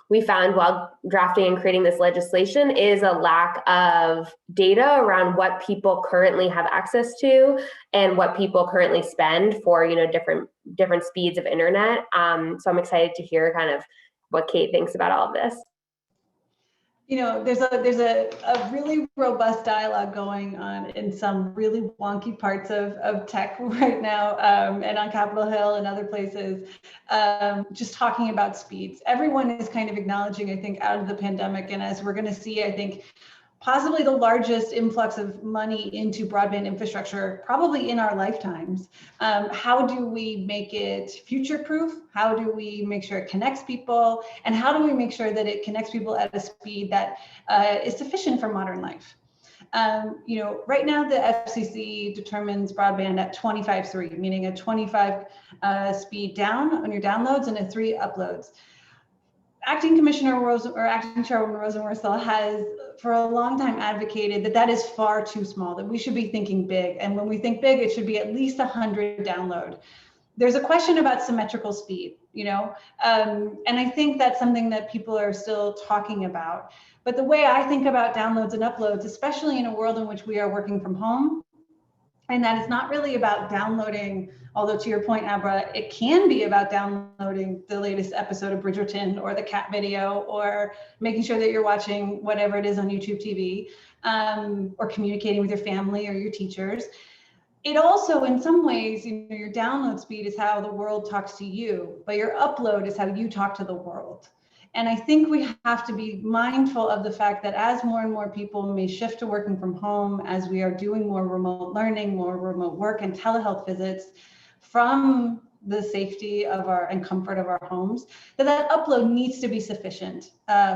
we found while drafting and creating this legislation is a lack of data around what people currently have access to and what people currently spend for, different speeds of internet. So I'm excited to hear kind of what Kate thinks about all of this.
there's a really robust dialogue going on in some really wonky parts of tech right now, and on Capitol Hill and other places, just talking about speeds. Everyone is kind of acknowledging, I think, out of the pandemic, and as we're going to see, I think, possibly the largest influx of money into broadband infrastructure probably in our lifetimes. How do we make it future-proof? How do we make sure it connects people? And how do we make sure that it connects people at a speed that is sufficient for modern life? Right now the FCC determines broadband at 25/3, meaning a 25 speed down on your downloads and a 3 uploads. Acting Chairwoman Rosenworcel has for a long time advocated that is far too small, that we should be thinking big. And when we think big, it should be at least 100 download. There's a question about symmetrical speed, and I think that's something that people are still talking about. But the way I think about downloads and uploads, especially in a world in which we are working from home, and that it's not really about downloading, although to your point, Abra, it can be about downloading the latest episode of Bridgerton or the cat video, or making sure that you're watching whatever it is on YouTube TV, or communicating with your family or your teachers. It also, in some ways, your download speed is how the world talks to you, but your upload is how you talk to the world. And I think we have to be mindful of the fact that as more and more people may shift to working from home, as we are doing more remote learning, more remote work and telehealth visits from the safety of and comfort of our homes, that upload needs to be sufficient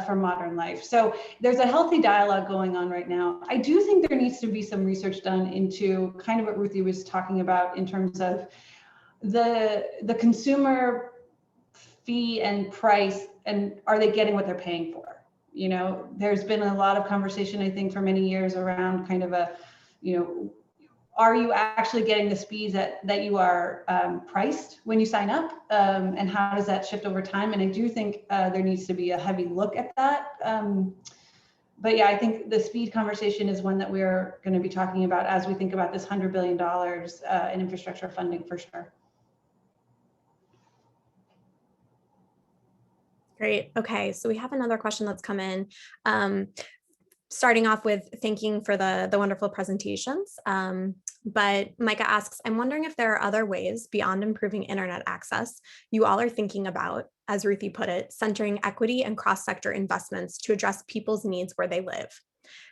for modern life. So there's a healthy dialogue going on right now. I do think there needs to be some research done into kind of what Ruthie was talking about in terms of the consumer fee and price, and are they getting what they're paying for? There's been a lot of conversation, I think, for many years around kind of are you actually getting the speeds that you are priced when you sign up? And how does that shift over time? And I do think there needs to be a heavy look at that. But yeah, I think the speed conversation is one that we're going to be talking about as we think about this $100 billion in infrastructure funding for sure.
Great. Okay, so we have another question that's come in. Starting off with thanking for the wonderful presentations. But Micah asks, I'm wondering if there are other ways beyond improving internet access you all are thinking about, as Ruthie put it, centering equity and cross-sector investments to address people's needs where they live.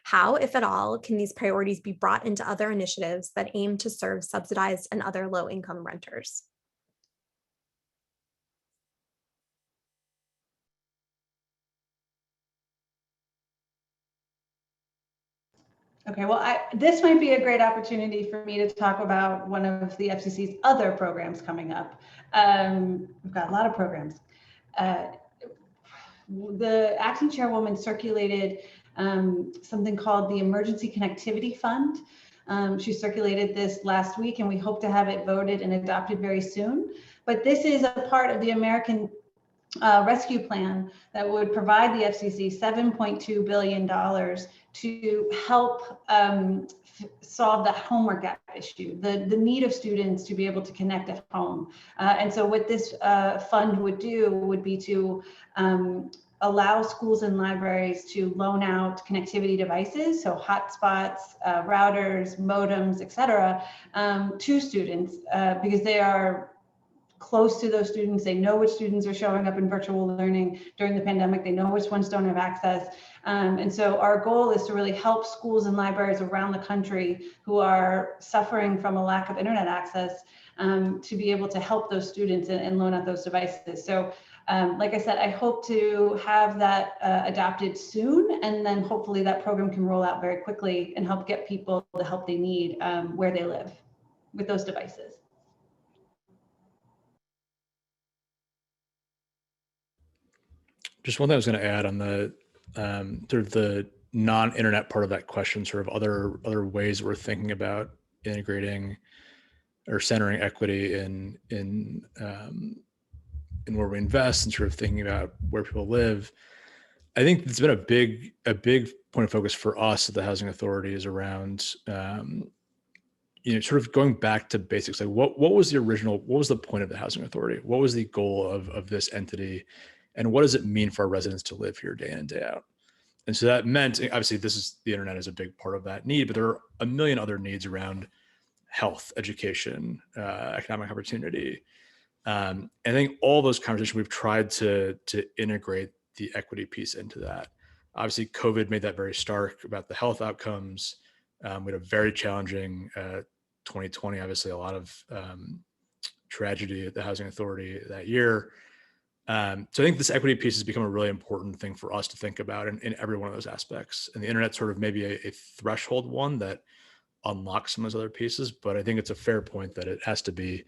How, if at all, can these priorities be brought into other initiatives that aim to serve subsidized and other low-income renters?
Okay, well, this might be a great opportunity for me to talk about one of the FCC's other programs coming up. We've got a lot of programs. The acting chairwoman circulated something called the Emergency Connectivity Fund. She circulated this last week, and we hope to have it voted and adopted very soon. But this is a part of the American Rescue Plan that would provide the FCC $7.2 billion to help solve the homework gap issue, the need of students to be able to connect at home. And so what this fund would do would be to allow schools and libraries to loan out connectivity devices, so hotspots, routers, modems, et cetera, to students because they are close to those students. They know which students are showing up in virtual learning during the pandemic. They know which ones don't have access. And so our goal is to really help schools and libraries around the country who are suffering from a lack of internet access to be able to help those students and loan out those devices. So like I said, I hope to have that adopted soon, and then hopefully that program can roll out very quickly and help get people the help they need where they live with those devices.
Just one thing I was going to add on the sort of the non-internet part of that question, sort of other ways we're thinking about integrating or centering equity in where we invest and sort of thinking about where people live. I think it's been a big point of focus for us at the Housing Authority is around sort of going back to basics. Like what was the point of the Housing Authority? What was the goal of this entity? And what does it mean for our residents to live here day in and day out? And so that meant, obviously, the internet is a big part of that need, but there are a million other needs around health, education, economic opportunity. I think all those conversations, we've tried to integrate the equity piece into that. Obviously, COVID made that very stark about the health outcomes. We had a very challenging 2020, obviously a lot of tragedy at the Housing Authority that year. So I think this equity piece has become a really important thing for us to think about in every one of those aspects. And the internet sort of maybe a threshold one that unlocks some of those other pieces, but I think it's a fair point that it has to be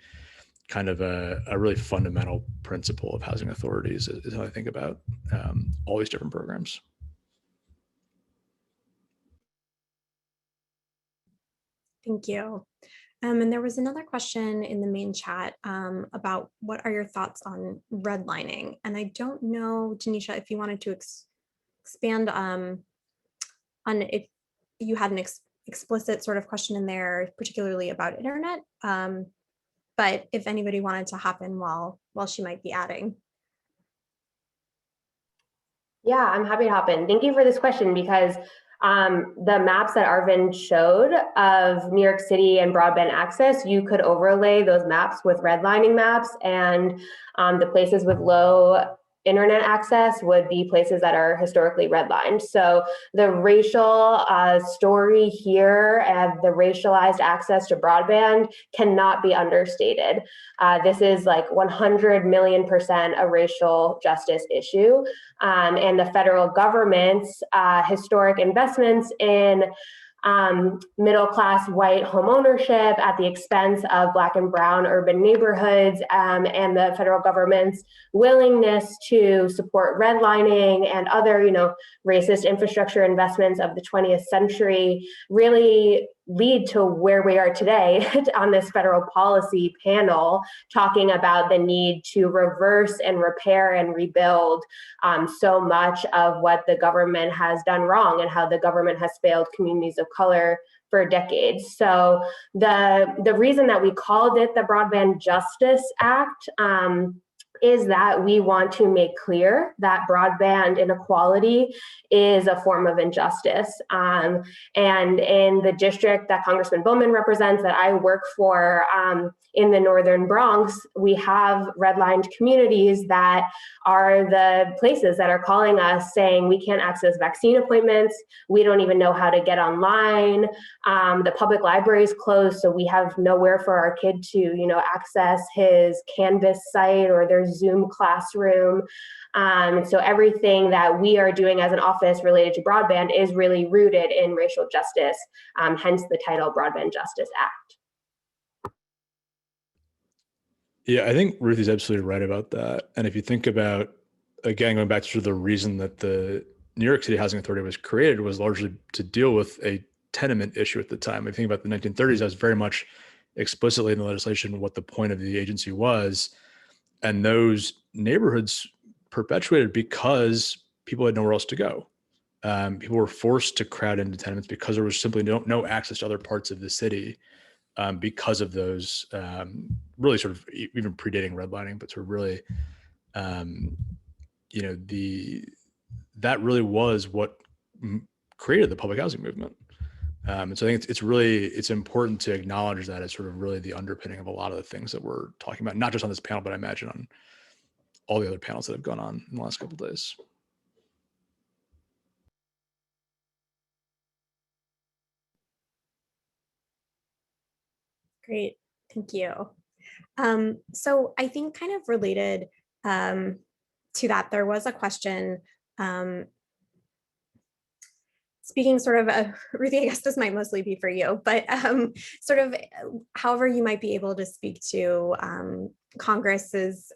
kind of a really fundamental principle of housing authorities is how I think about all these different programs.
Thank you. And there was another question in the main chat about what are your thoughts on redlining? And I don't know, Tanisha, if you wanted to expand on if you had an explicit sort of question in there, particularly about internet. But if anybody wanted to hop in while she might be adding.
Yeah, I'm happy to hop in. Thank you for this question, because the maps that Arvind showed of New York City and broadband access, you could overlay those maps with redlining maps, and the places with low internet access would be places that are historically redlined. So the racial story here and the racialized access to broadband cannot be understated. This is like 100 million% a racial justice issue. And the federal government's historic investments in middle-class white homeownership at the expense of Black and brown urban neighborhoods, and the federal government's willingness to support redlining and other, racist infrastructure investments of the 20th century really lead to where we are today on this federal policy panel, talking about the need to reverse and repair and rebuild so much of what the government has done wrong and how the government has failed communities of color for decades. So the reason that we called it the Broadband Justice Act is that we want to make clear that broadband inequality is a form of injustice. And in the district that Congressman Bowman represents, that I work for in the Northern Bronx, we have redlined communities that are the places that are calling us saying we can't access vaccine appointments, we don't even know how to get online, the public library is closed, so we have nowhere for our kid to access his Canvas site or their Zoom classroom. So everything that we are doing as an office related to broadband is really rooted in racial justice, hence the title Broadband Justice Act.
Yeah, I think Ruthie's absolutely right about that. And if you think about, again, going back to the reason that the New York City Housing Authority was created was largely to deal with a tenement issue at the time. If you think about the 1930s, that was very much explicitly in the legislation what the point of the agency was. And those neighborhoods perpetuated because people had nowhere else to go. People were forced to crowd into tenements because there was simply no access to other parts of the city because of those really sort of even predating redlining, but sort of really, that really was what created the public housing movement. And so I think it's important to acknowledge that as sort of really the underpinning of a lot of the things that we're talking about, not just on this panel, but I imagine on all the other panels that have gone on in the last couple of days.
Great, thank you. So I think kind of related to that, there was a question speaking sort of, Ruthie, I guess this might mostly be for you, but sort of however you might be able to speak to Congress's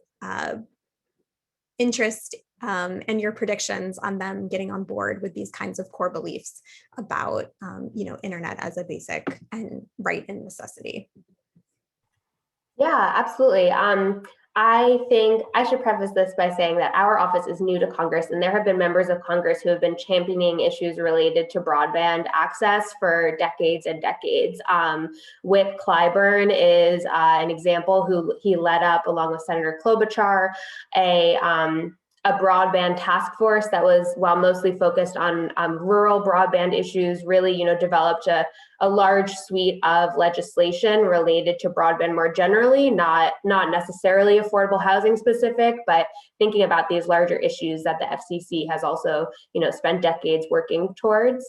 interest and your predictions on them getting on board with these kinds of core beliefs about, internet as a basic and right and necessity.
Yeah, absolutely. I think I should preface this by saying that our office is new to Congress, and there have been members of Congress who have been championing issues related to broadband access for decades and decades. Whip Clyburn is an example who he led up along with Senator Klobuchar, a a broadband task force that was, while mostly focused on rural broadband issues, really, developed a large suite of legislation related to broadband more generally, not necessarily affordable housing specific, but thinking about these larger issues that the FCC has also, spent decades working towards.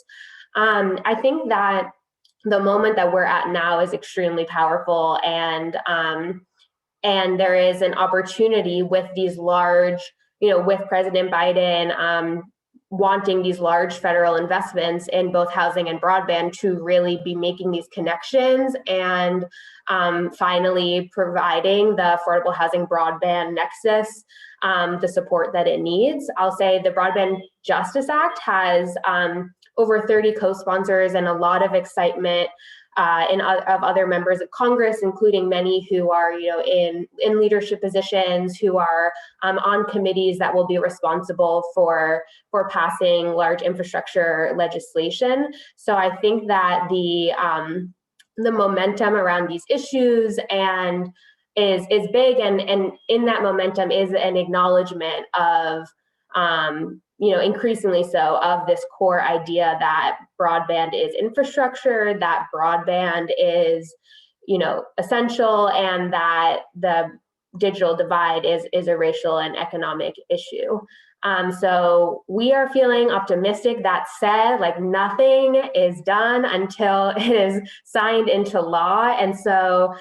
I think that the moment that we're at now is extremely powerful, and there is an opportunity with these large, with President Biden wanting these large federal investments in both housing and broadband to really be making these connections and finally providing the affordable housing broadband nexus the support that it needs. I'll say the Broadband Justice Act has over 30 co-sponsors and a lot of excitement of other members of Congress, including many who are, in leadership positions, who are on committees that will be responsible for passing large infrastructure legislation. So I think that the momentum around these issues is big, and in that momentum is an acknowledgement of increasingly so, of this core idea that broadband is infrastructure, that broadband is, essential, and that the digital divide is a racial and economic issue. So we are feeling optimistic. That said, nothing is done until it is signed into law. And so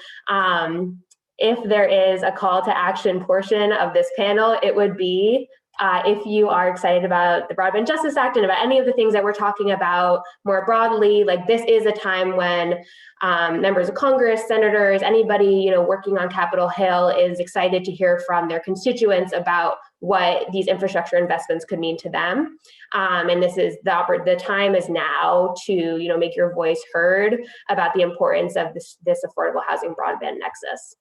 if there is a call to action portion of this panel, it would be if you are excited about the Broadband Justice Act and about any of the things that we're talking about more broadly, this is a time when members of Congress, senators, anybody working on Capitol Hill is excited to hear from their constituents about what these infrastructure investments could mean to them. And this is the time is now to make your voice heard about the importance of this affordable housing broadband nexus.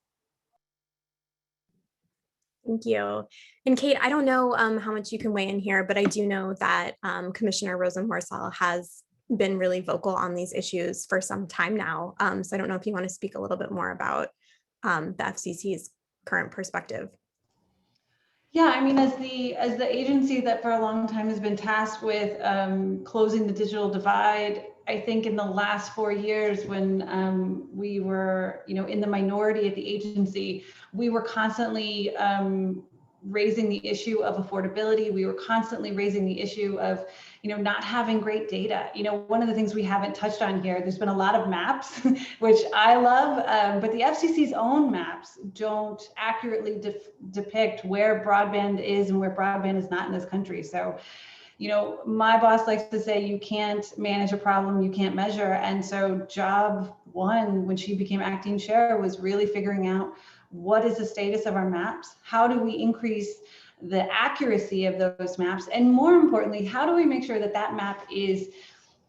Thank you. And Kate, I don't know how much you can weigh in here, but I do know that Commissioner Rosenworcel has been really vocal on these issues for some time now. So I don't know if you want to speak a little bit more about the FCC's current perspective.
Yeah, I mean, as the agency that for a long time has been tasked with closing the digital divide, I think in the last 4 years when we were, in the minority at the agency, we were constantly raising the issue of affordability. We were constantly raising the issue of, not having great data. One of the things we haven't touched on here, there's been a lot of maps, which I love, but the FCC's own maps don't accurately depict where broadband is and where broadband is not in this country. So, my boss likes to say, you can't manage a problem you can't measure. And so job one, when she became acting chair, was really figuring out what is the status of our maps? How do we increase the accuracy of those maps? And more importantly, how do we make sure that that map is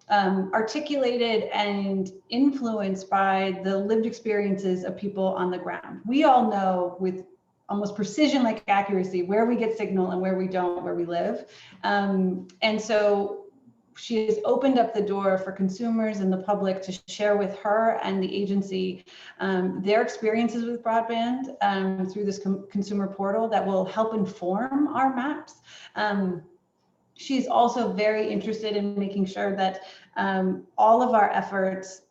articulated and influenced by the lived experiences of people on the ground? We all know with almost precision-like accuracy where we get signal and where we don't, where we live. And so she has opened up the door for consumers and the public to share with her and the agency their experiences with broadband through this consumer portal that will help inform our maps. She's also very interested in making sure that all of our efforts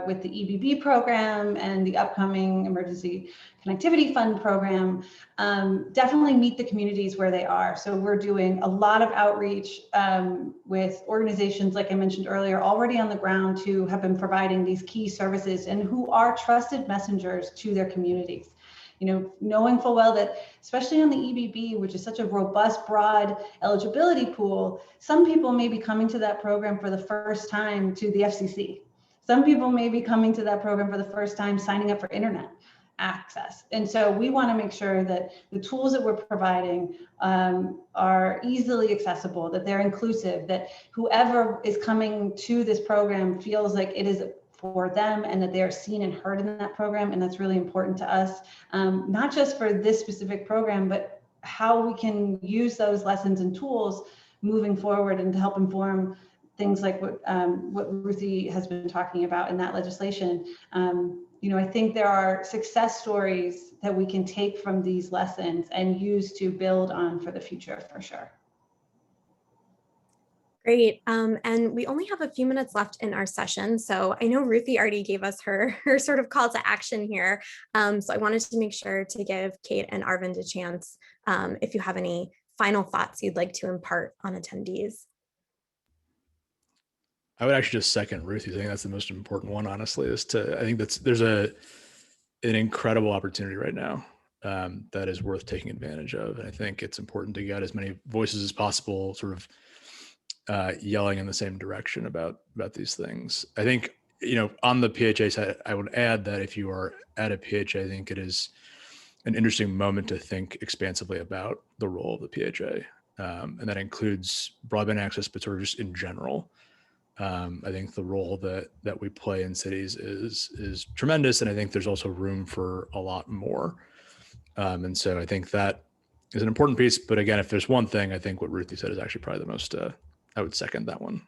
with the EBB program and the upcoming Emergency Connectivity Fund program definitely meet the communities where they are. So we're doing a lot of outreach with organizations, like I mentioned earlier, already on the ground who have been providing these key services and who are trusted messengers to their communities. Knowing full well that, especially on the EBB, which is such a robust, broad eligibility pool, some people may be coming to that program for the first time to the FCC. Some people may be coming to that program for the first time signing up for internet access. And so we want to make sure that the tools that we're providing are easily accessible, that they're inclusive, that whoever is coming to this program feels like it is for them and that they are seen and heard in that program. And that's really important to us, not just for this specific program, but how we can use those lessons and tools moving forward and to help inform things like what Ruthie has been talking about in that legislation. I think there are success stories that we can take from these lessons and use to build on for the future, for sure.
Great. And we only have a few minutes left in our session. So I know Ruthie already gave us her sort of call to action here. So I wanted to make sure to give Kate and Arvind a chance if you have any final thoughts you'd like to impart on attendees.
I would actually just second Ruthie. I think that's the most important one, honestly, I think there's an incredible opportunity right now that is worth taking advantage of. And I think it's important to get as many voices as possible sort of yelling in the same direction about these things. I think, on the PHA side, I would add that if you are at a PHA, I think it is an interesting moment to think expansively about the role of the PHA. And that includes broadband access, but sort of just in general. I think the role that we play in cities is tremendous. And I think there's also room for a lot more. And so I think that is an important piece. But again, if there's one thing, I think what Ruthie said is actually probably the most, I would second that one.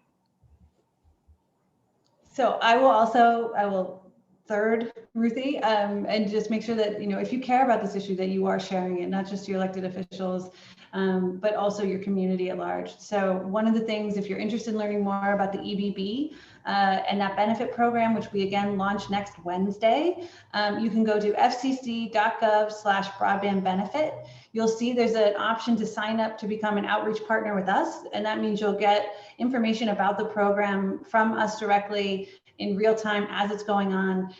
So I will third Ruthie and just make sure that, if you care about this issue, that you are sharing it, not just your elected officials, but also your community at large. So one of the things, if you're interested in learning more about the EBB and that benefit program, which we again launch next Wednesday, you can go to fcc.gov/broadband benefit. You'll see there's an option to sign up to become an outreach partner with us. And that means you'll get information about the program from us directly in real time as it's going on,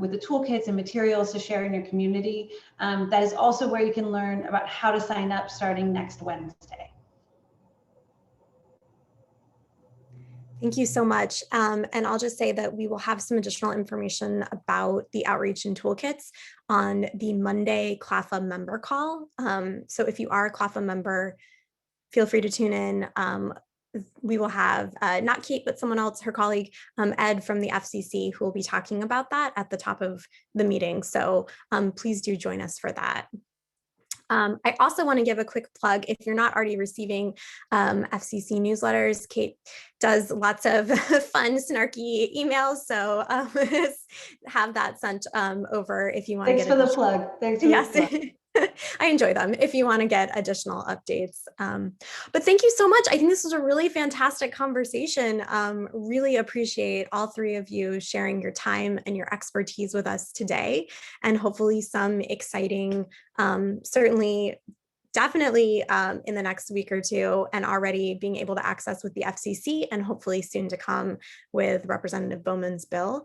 with the toolkits and materials to share in your community. That is also where you can learn about how to sign up starting next Wednesday.
Thank you so much. And I'll just say that we will have some additional information about the outreach and toolkits on the Monday CLPHA member call. So if you are a CLPHA member, feel free to tune in. We will have not Kate, but someone else, her colleague, Ed from the FCC, who will be talking about that at the top of the meeting. So please do join us for that. I also want to give a quick plug. If you're not already receiving FCC newsletters, Kate does lots of fun, snarky emails. So have that sent over if you want to get.
Thanks for the plug. Thanks for the plug.
I enjoy them if you want to get additional updates. But thank you so much. I think this was a really fantastic conversation. Really appreciate all three of you sharing your time and your expertise with us today, and hopefully some exciting, definitely in the next week or two, and already being able to access with the FCC, and hopefully soon to come with Representative Bowman's bill.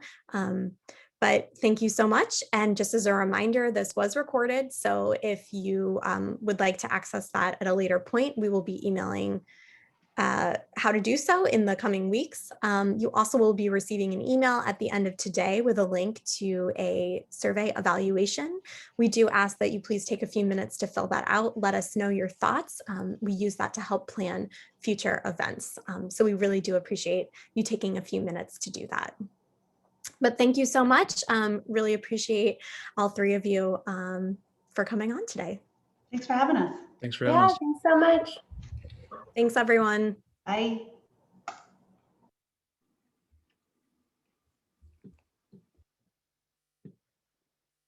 But thank you so much. And just as a reminder, this was recorded. So if you would like to access that at a later point, we will be emailing how to do so in the coming weeks. You also will be receiving an email at the end of today with a link to a survey evaluation. We do ask that you please take a few minutes to fill that out. Let us know your thoughts. We use that to help plan future events. So we really do appreciate you taking a few minutes to do that. But thank you so much. Really appreciate all three of you for coming on today.
Thanks for having us.
Thanks for having us.
Thanks so much.
Thanks, everyone.
Bye.